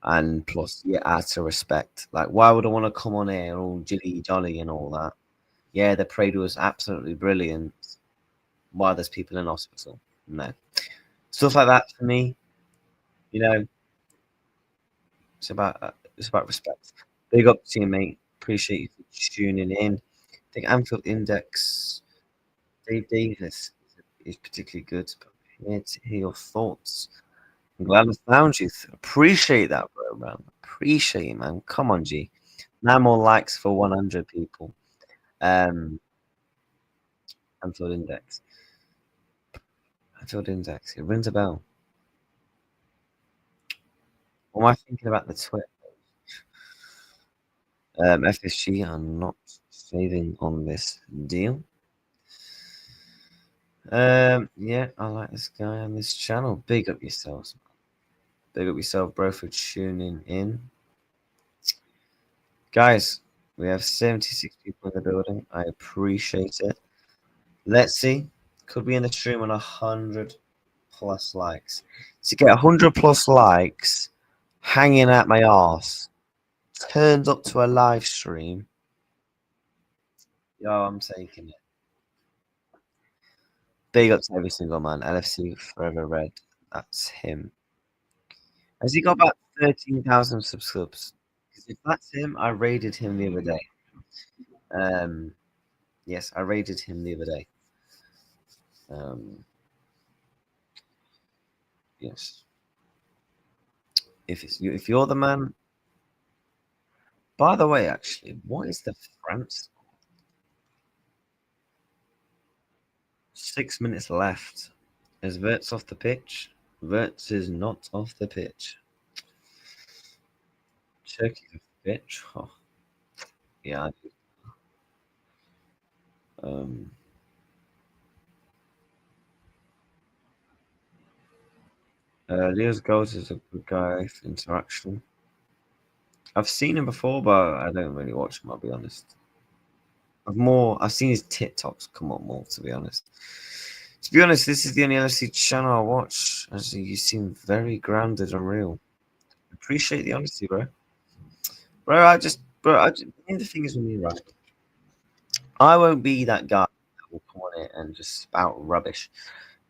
And plus, yeah, out of respect. Like, why would I wanna come on here all jilly jolly and all that? Yeah, the parade was absolutely brilliant. Why there's people in hospital? No. Stuff like that for me, you know, it's about respect. Big up to you, mate. Appreciate you for tuning in. I think Anfield Index, Dave Davis is particularly good. But I'm here to hear your thoughts. I'm glad I found you. Appreciate that, bro, man. Appreciate it, man. Come on, G. 9 more likes for 100 people. Um, Anfield Index. Anfield Index. It rings a bell. What am I thinking about the Twit? FSG are not saving on this deal. Yeah, I like this guy on this channel. Big up yourselves. Big up yourself, bro, for tuning in. Guys, we have 76 people in the building. I appreciate it. Let's see. Could we end the stream on 100 plus likes? To get 100 plus likes, hanging at my arse, turned up to a live stream. Yo, I'm taking it. Big up to every single man. LFC Forever Red. That's him. Has he got about 13,000 subscribers? Because if that's him, I raided him the other day. Yes, I raided him the other day. Yes. If you're the man. By the way, actually, what is the France? 6 minutes left. Is Wirtz off the pitch? Wirtz is not off the pitch. Turkey off the pitch. Oh, yeah. Leo's Goals is a good guy for interaction. I've seen him before, but I don't really watch him, I'll be honest. I've seen his TikToks come up more, to be honest. To be honest, this is the only LFC channel I watch. As you seem very grounded and real. Appreciate the honesty, bro. The thing is with me, right? I won't be that guy that will come on it and just spout rubbish.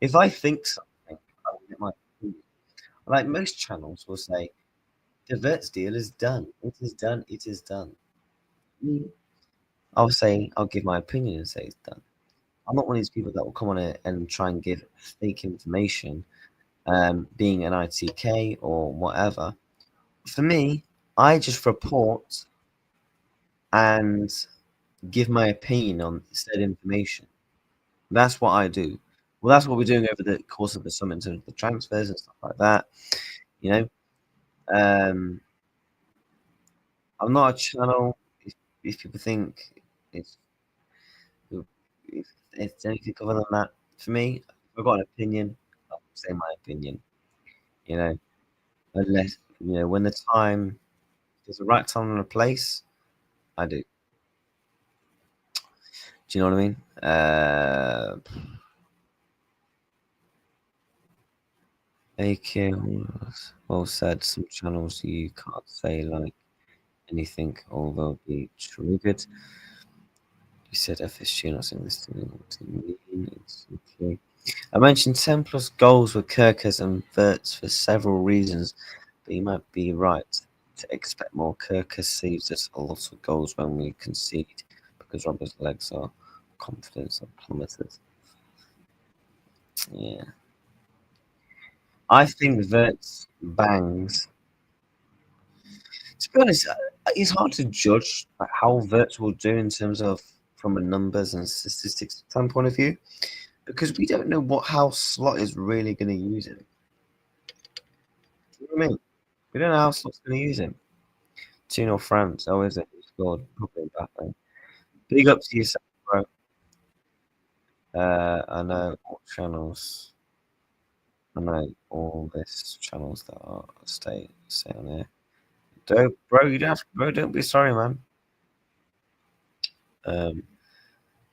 If I think something, I will get my opinion. Like most channels will say, the Wirtz deal is done. It is done. It is done. Me, I'll say, I'll give my opinion and say it's done. I'm not one of these people that will come on it and try and give fake information, being an ITK or whatever. For me, I just report and give my opinion on said information. That's what I do. Well, that's what we're doing over the course of the summer in terms of the transfers and stuff like that. You know, I'm not a channel. If people think it's if it's anything other than that, for me, if I've got an opinion, I'll say my opinion. You know, unless when the time there's the right time and a place, I do. Do you know what I mean? AK, well said. Some channels you can't say like anything, or they'll be triggered. You said FSG, not saying this to mean. It's okay. I mentioned 10 plus goals with Kerkez and Wirtz for several reasons, but you might be right to expect more. Kerkez saves us a lot of goals when we concede because Robert's legs are confidence are plummeted. Yeah. I think Wirtz bangs. To be honest, it's hard to judge how Wirtz will do in terms of from a numbers and statistics standpoint of view, because we don't know how Slot is really going to use him. You know what I mean? We don't know how Slot's going to use him. 2-0 France. Oh, is it? Who scored? Probably Mbappe. Big up to yourself, bro. I know all channels. I know all this channels that are stay on here. Don't, bro. You don't have, bro. Don't be sorry, man.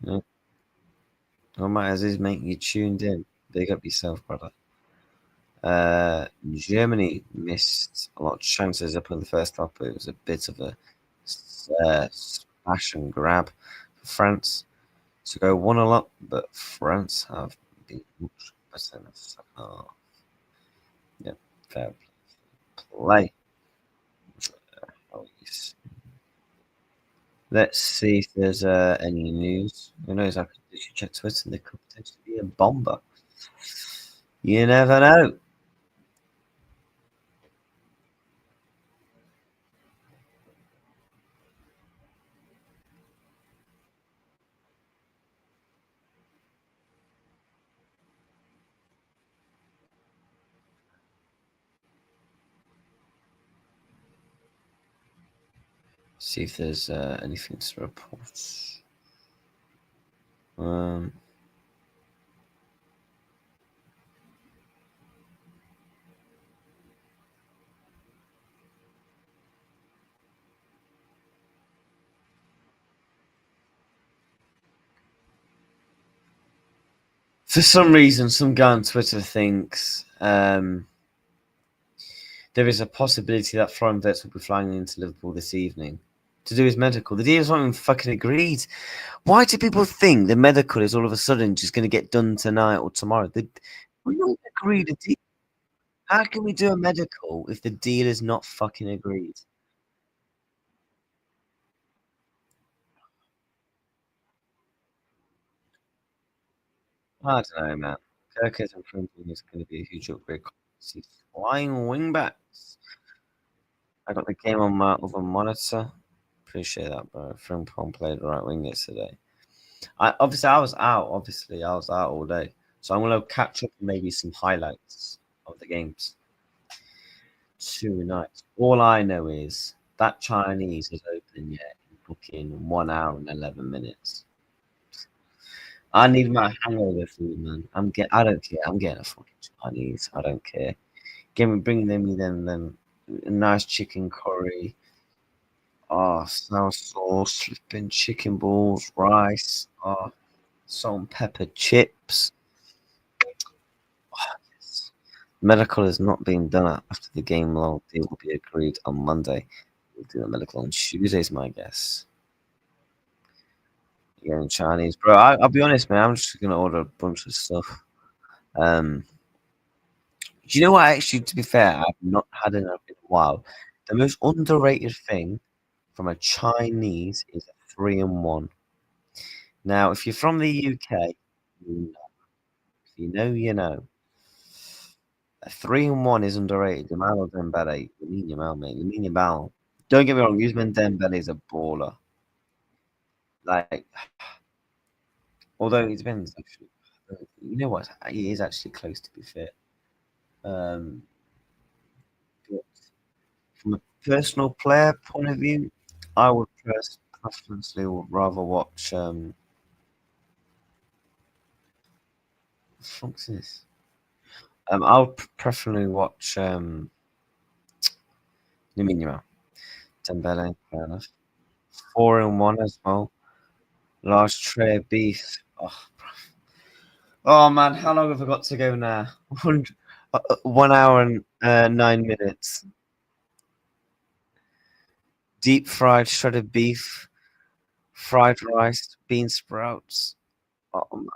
No, what matters is making you tuned in. Big up yourself, brother. Germany missed a lot of chances up in the first half, but it was a bit of a smash and grab for France to go 1-0 up, but France have been much better in the second half. Yeah, fair play. Let's see if there's any news. Who knows? I could literally check Twitter and there could potentially be a bomber. You never know. See if there's anything to report. For some reason, some guy on Twitter thinks there is a possibility that Florian Wirtz will be flying into Liverpool this evening to do his medical. The deal's not even fucking agreed. Why do people think the medical is all of a sudden just going to get done tonight or tomorrow? We don't agree the deal. How can we do a medical if the deal is not fucking agreed? I don't know, man. Kerkez and Frontline is going to be a huge upgrade. See flying wingbacks. I got the game on my other monitor. Appreciate that, bro. Frimpong played right wing yesterday. I was out. Obviously, I was out all day, so I'm gonna catch up on maybe some highlights of the games tonight. All I know is that Chinese is open yet in fucking 1 hour and 11 minutes. I need my hangover food, man. I don't care. I'm getting a fucking Chinese. I don't care. Bring them a nice chicken curry. Oh, sour sauce, flipping chicken balls, rice. Oh, salt and pepper chips. Oh, yes. Medical is not being done after the game. Long deal will be agreed on Monday. We'll do the medical on Tuesdays, my guess. Again, Chinese, bro. I'll be honest, man. I'm just gonna order a bunch of stuff. Do you know what? Actually, to be fair, I've not had enough in a while. The most underrated thing from a Chinese is a 3-in-1. Now, if you're from the UK, you know. If you know, you know. A 3-in-1 is underrated. Yamal Dembele. Lamine Yamal, mate. Lamine Yamal. Don't get me wrong. Usman Dembele is a baller. Like, although it depends. Actually, you know what? He is actually close to be fit. Um, but from a personal player point of view, I would preferably would rather watch. What the fuck's this? I would preferably watch Lamine Yamal. Dembele, fair enough. 4-in-1 as well. Large tray of beef. Oh man, how long have I got to go now? 1 hour and 9 minutes. Deep fried shredded beef, fried rice, bean sprouts. Oh man,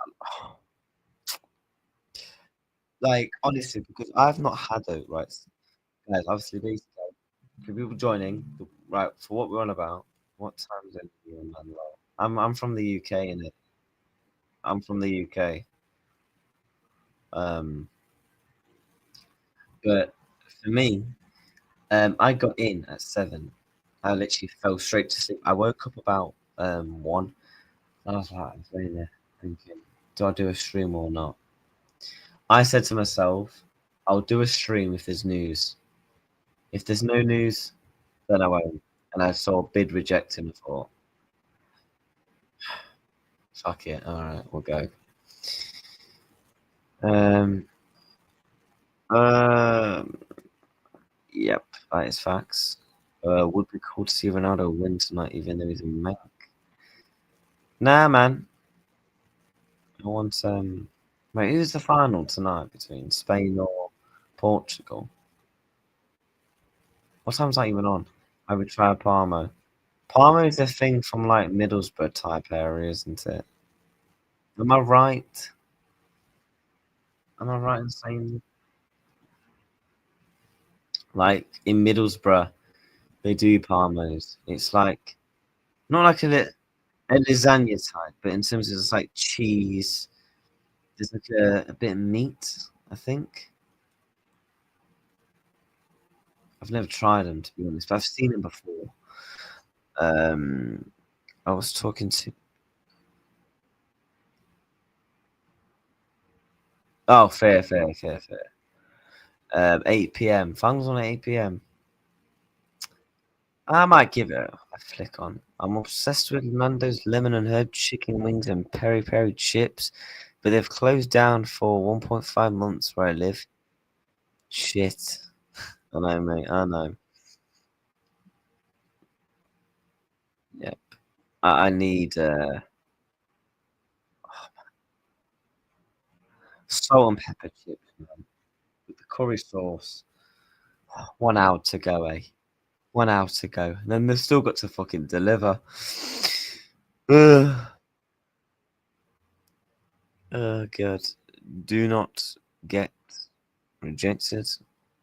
like honestly, because I've not had it right, guys. Obviously, basically, for people joining, right? For what we're on about, what time is it? Man? I'm from the UK, and I'm from the UK. Um, but for me, I got in at 7. I literally fell straight to sleep. I woke up about 1. I was sitting there thinking, do I do a stream or not? I said to myself, I'll do a stream if there's news. If there's no news, then I won't. And I saw bid rejected and I thought, fuck it, alright, we'll go. Um, um, yep, that is facts. Would be cool to see Ronaldo win tonight, even though he's a mate. Nah, man. I want wait, who's the final tonight between Spain or Portugal? What time's that even on? I would try Parma. Parma is a thing from like Middlesbrough type area, isn't it? Am I right? Am I right in saying like in Middlesbrough they do Parmas? It's like not like a lasagna type, but in terms of it's like cheese. There's like a bit of meat, I think. I've never tried them to be honest, but I've seen them before. Um, I was talking to. Oh, fair, fair, fair, fair. 8 p.m. Fun's on at 8 p.m. I might give it a flick on. I'm obsessed with Nando's lemon and herb chicken wings and peri peri chips, but they've closed down for 1.5 months where I live. Shit. I know, mate. I know. Yep. I need salt and pepper chips, man, with the curry sauce. 1 hour to go, eh? 1 hour to go. And then they've still got to fucking deliver. Ugh. Oh, God. Do not get rejected.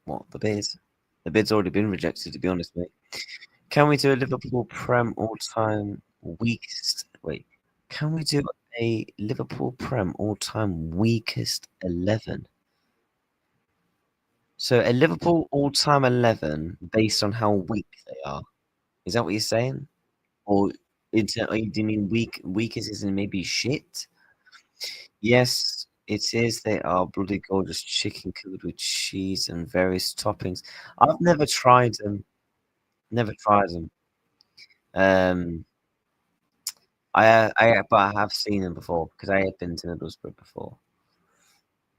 What, the bid? The bid's already been rejected, to be honest, mate. Can we do a Liverpool Prem all-time weakest? Wait. Can we do a Liverpool Prem all-time weakest 11? So a Liverpool all-time 11 based on how weak they are. Is that what you're saying? Or do you mean weakest is in maybe shit? Yes, it is. They are bloody gorgeous chicken covered with cheese and various toppings. I've never tried them. Never tried them. Um, but I have seen them before because I have been to Middlesbrough before.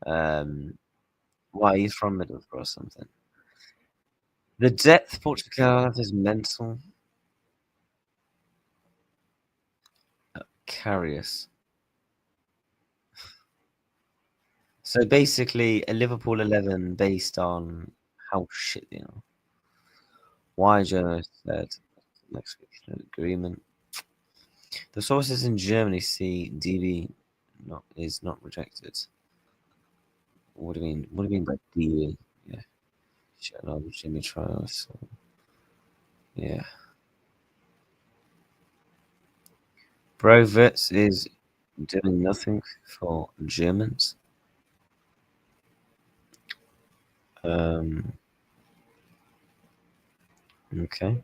Um, why are you from Middlesbrough or something? The depth Portugal has is mental. Carious. So basically, a Liverpool 11 based on how shit they are. Why journalist said next week's agreement. The sources in Germany see DB is not rejected. What do you mean? What do you mean by DB? Yeah, shut up, Jimmy Trials. Yeah, bro. Wirtz is doing nothing for Germans. Um, okay.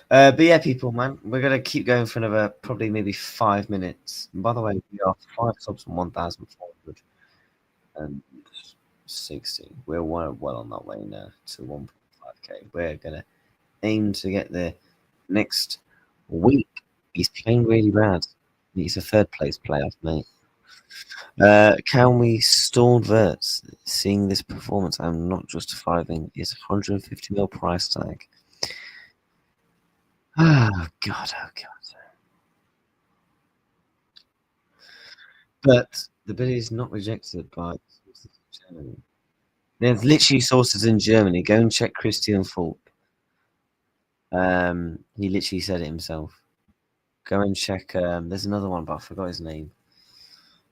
But yeah, people, man, we're gonna keep going for another probably maybe 5 minutes. And by the way, we are 5 subs from 1,460. We're well on that way now to 1.5k. We're gonna aim to get there next week. He's playing really bad. He's a third place playoff, mate. Can we stall Wirtz? Seeing this performance, I'm not justifying his 150 mil price tag. Oh god, oh god. But the bid is not rejected by sources in Germany. There's literally sources in Germany. Go and check Christian Falk. He literally said it himself. Go and check. There's another one, but I forgot his name.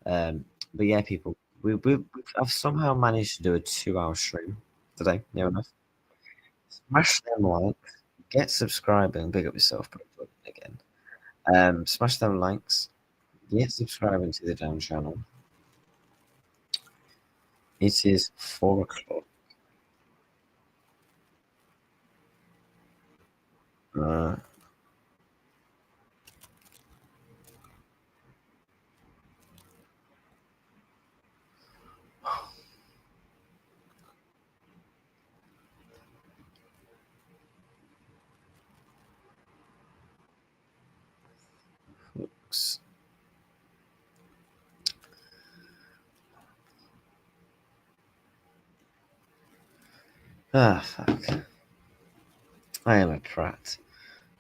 But yeah, people, I've somehow managed to do a 2-hour stream today. Near enough. Smash them likes. Get subscribing. Big up yourself, bro. Again. Smash them likes. Get subscribing to the damn channel. It is 4 o'clock. likes. Ah, fuck. I am a prat.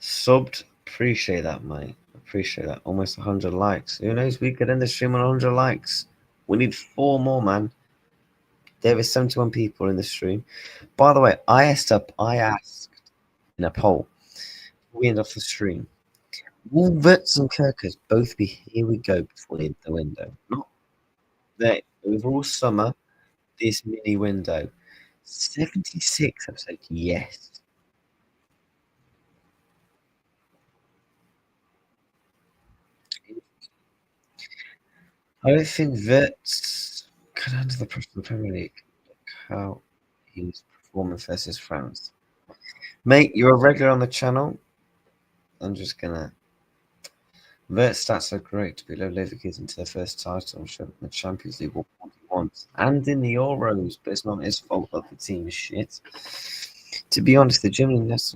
Subbed. Appreciate that, mate. Appreciate that. Almost 100 likes. Who knows? We could end the stream on 100 likes. We need 4 more, man. There is 71 people in the stream. By the way, I asked in a poll. We end off the stream. Will Wirtz and Kerkez both be here we go before the window? Not there. Overall summer, this mini window. 76 have said yes. I don't think Wirtz could handle the pressure of the Premier League. Look how he's performing versus France. Mate, you're a regular on the channel. I'm just gonna. Wirtz stats are great to below Leverkusen to their first title in the Champions League what he wants. And in the Euros, but it's not his fault that the team is shit. To be honest, the German team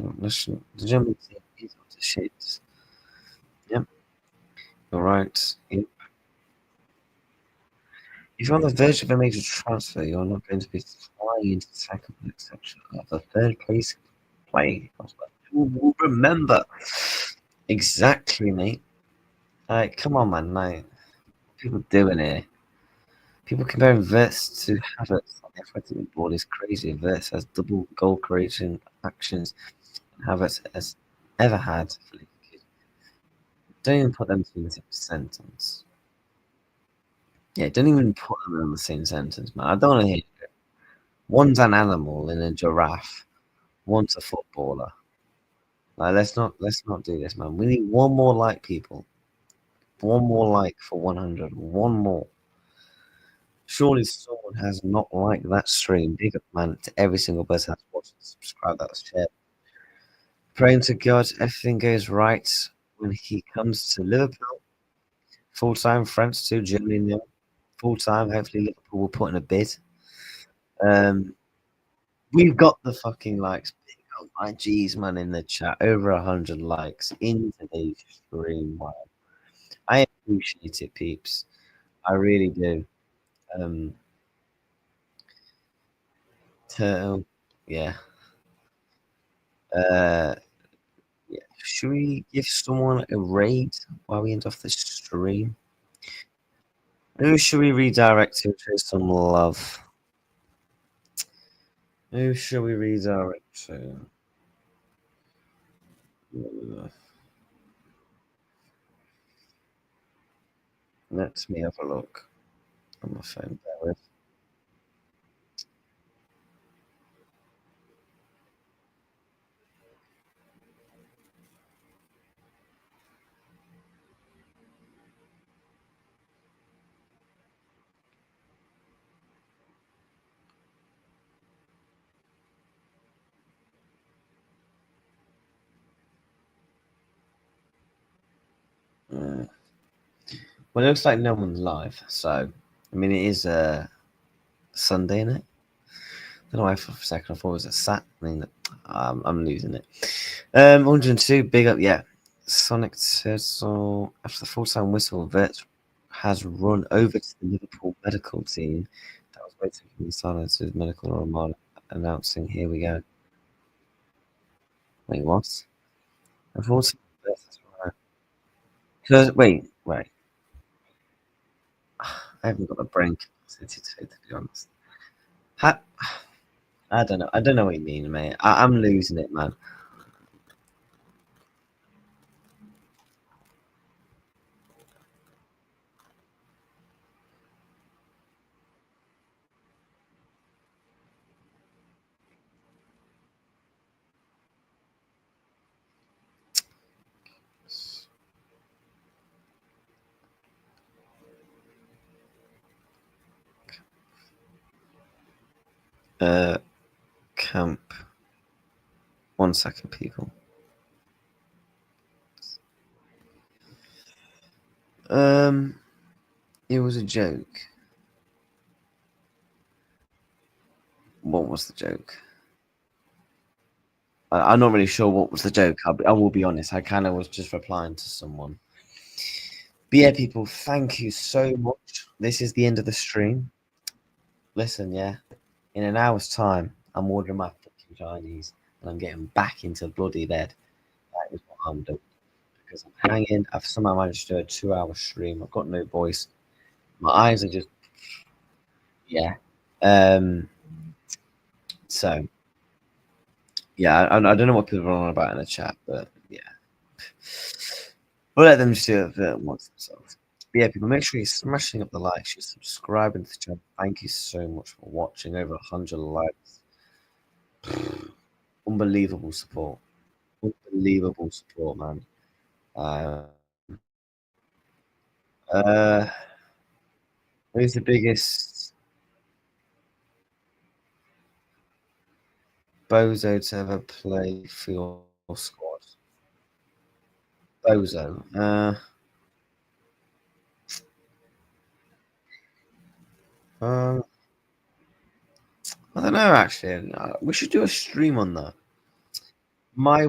is not shit. Yep. You're right. Yep. If you're on the verge of a major transfer, you're not going to be flying into the second section of the third place play. Who will remember? Exactly, mate. Like, come on, man. Like, people doing it. People comparing Wirtz to Havertz on the athletic board is crazy. Wirtz has double goal creation actions Havertz has ever had. Don't even put them in the same sentence. Yeah, don't even put them in the same sentence, man. I don't want to hear it. One's an animal in a giraffe. One's a footballer. Like, let's not do this, man. We need one more like, people. One more like for 100. One more. Surely someone has not liked that stream. Big up, man, to every single person that's watched and subscribed, that's shared. Praying to God everything goes right when he comes to Liverpool. Full time, France 2, Germany nil. Full time, hopefully Liverpool will put in a bid. We've got the fucking likes. Big up, my G's, man, in the chat. Over 100 likes in today's stream. Wow. I appreciate it, peeps. I really do. Turtle, yeah. Yeah. Should we give someone a raid while we end off the stream? Who should we redirect to show some love? Who should we redirect to? Let me have a look on my phone. Bear with. Well, it looks like no one's live, so I mean it is Sunday, isn't it? I don't know why for a second I thought it was a Sat. I mean, I'm losing it. 102, big up, yeah. Sonic Turtle, after the full-time whistle, Wirtz has run over to the Liverpool medical team. That was waiting for the silence of medical Armada announcing, here we go. Wait, what? A full-time Wirtz, right. Wait. I haven't got the brain capacity to be honest. I don't know. I don't know what you mean, mate. I'm losing it, man. Camp. 1 second, people. It was a joke. What was the joke? I'm not really sure what was the joke. I will be honest. I kind of was just replying to someone. But yeah, people, thank you so much. This is the end of the stream. Listen, yeah, in an hour's time, I'm ordering my fucking Chinese and I'm getting back into bloody bed. That is what I'm doing because I'm hanging. I've somehow managed to do a 2 hour stream. I've got no voice. My eyes are just, yeah. Um, so, yeah, I don't know what people are on about in the chat, but yeah. We'll let them just do it amongst themselves. But yeah, people, make sure you're smashing up the likes, you're subscribing to the channel. Thank you so much for watching. Over 100 likes. Unbelievable support. Unbelievable support, man. Uh, uh, who's the biggest bozo to ever play for your squad? Bozo. Uh, I don't know actually. We should do a stream on that. My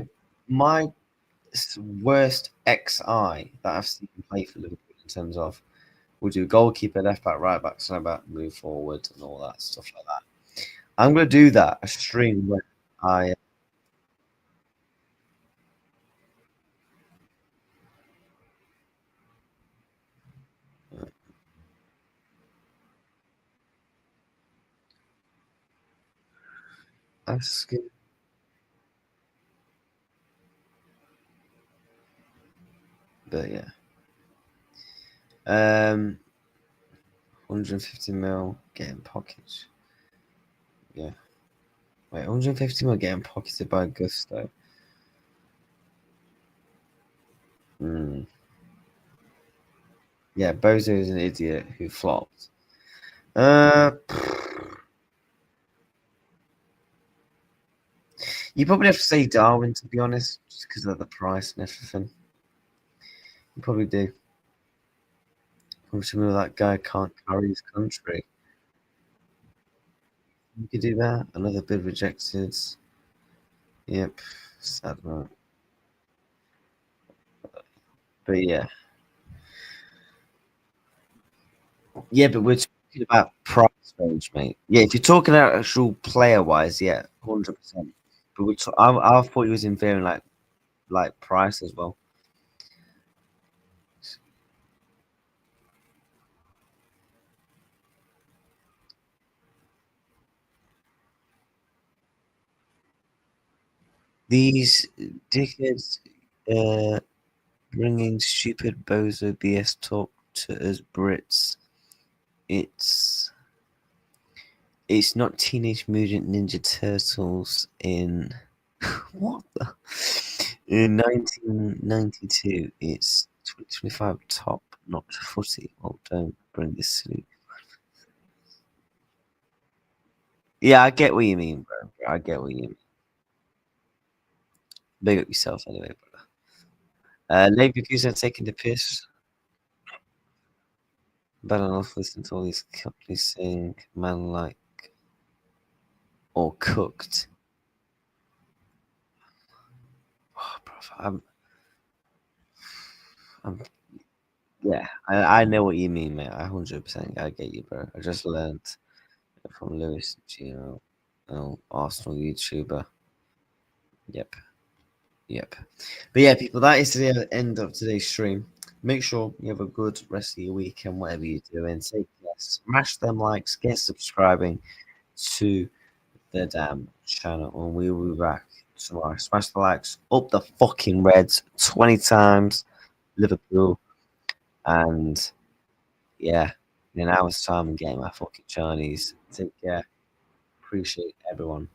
worst XI that I've seen play for Liverpool in terms of we'll do goalkeeper, left back, right back, centre back, move forward, and all that stuff like that. I'm gonna do that a stream where I ask it, but yeah. 150 mil getting pockets. Yeah. Wait, 150 mil getting pocketed by Gusto. Mm. Yeah, Bozo is an idiot who flopped. You probably have to say Darwin to be honest, just because of the price and everything. You probably do. Unfortunately, that guy can't carry his country. You could do that. Another bid rejected. Yep. Sad man. But yeah. Yeah, but we're talking about price range, mate. Yeah, if you're talking about actual player wise, yeah, 100%. But I thought he was inferring like price as well. These dickheads bringing stupid bozo BS talk to us Brits. It's it's not Teenage Mutant Ninja Turtles in what the? In 1992. It's 2025 top, not footy. Oh, don't bring this silly. Yeah, I get what you mean, bro. I get what you mean. Big up yourself anyway, brother. Leverkusen taking the piss. Bad enough listening to all these companies saying man like or cooked. Oh, bro, I'm yeah, I know what you mean, mate. I 100% I get you, bro. I just learned from Lewis Gino, Arsenal YouTuber. Yep, yep. But yeah, people, that is the end of today's stream. Make sure you have a good rest of your weekend, whatever you're doing. Take care, smash them likes, get subscribing to the damn channel, and we will be back tomorrow. Smash the likes, up the fucking Reds 20 times, Liverpool, and yeah, in an hour's time, I'm getting my fucking Chinese. Take care. Appreciate everyone.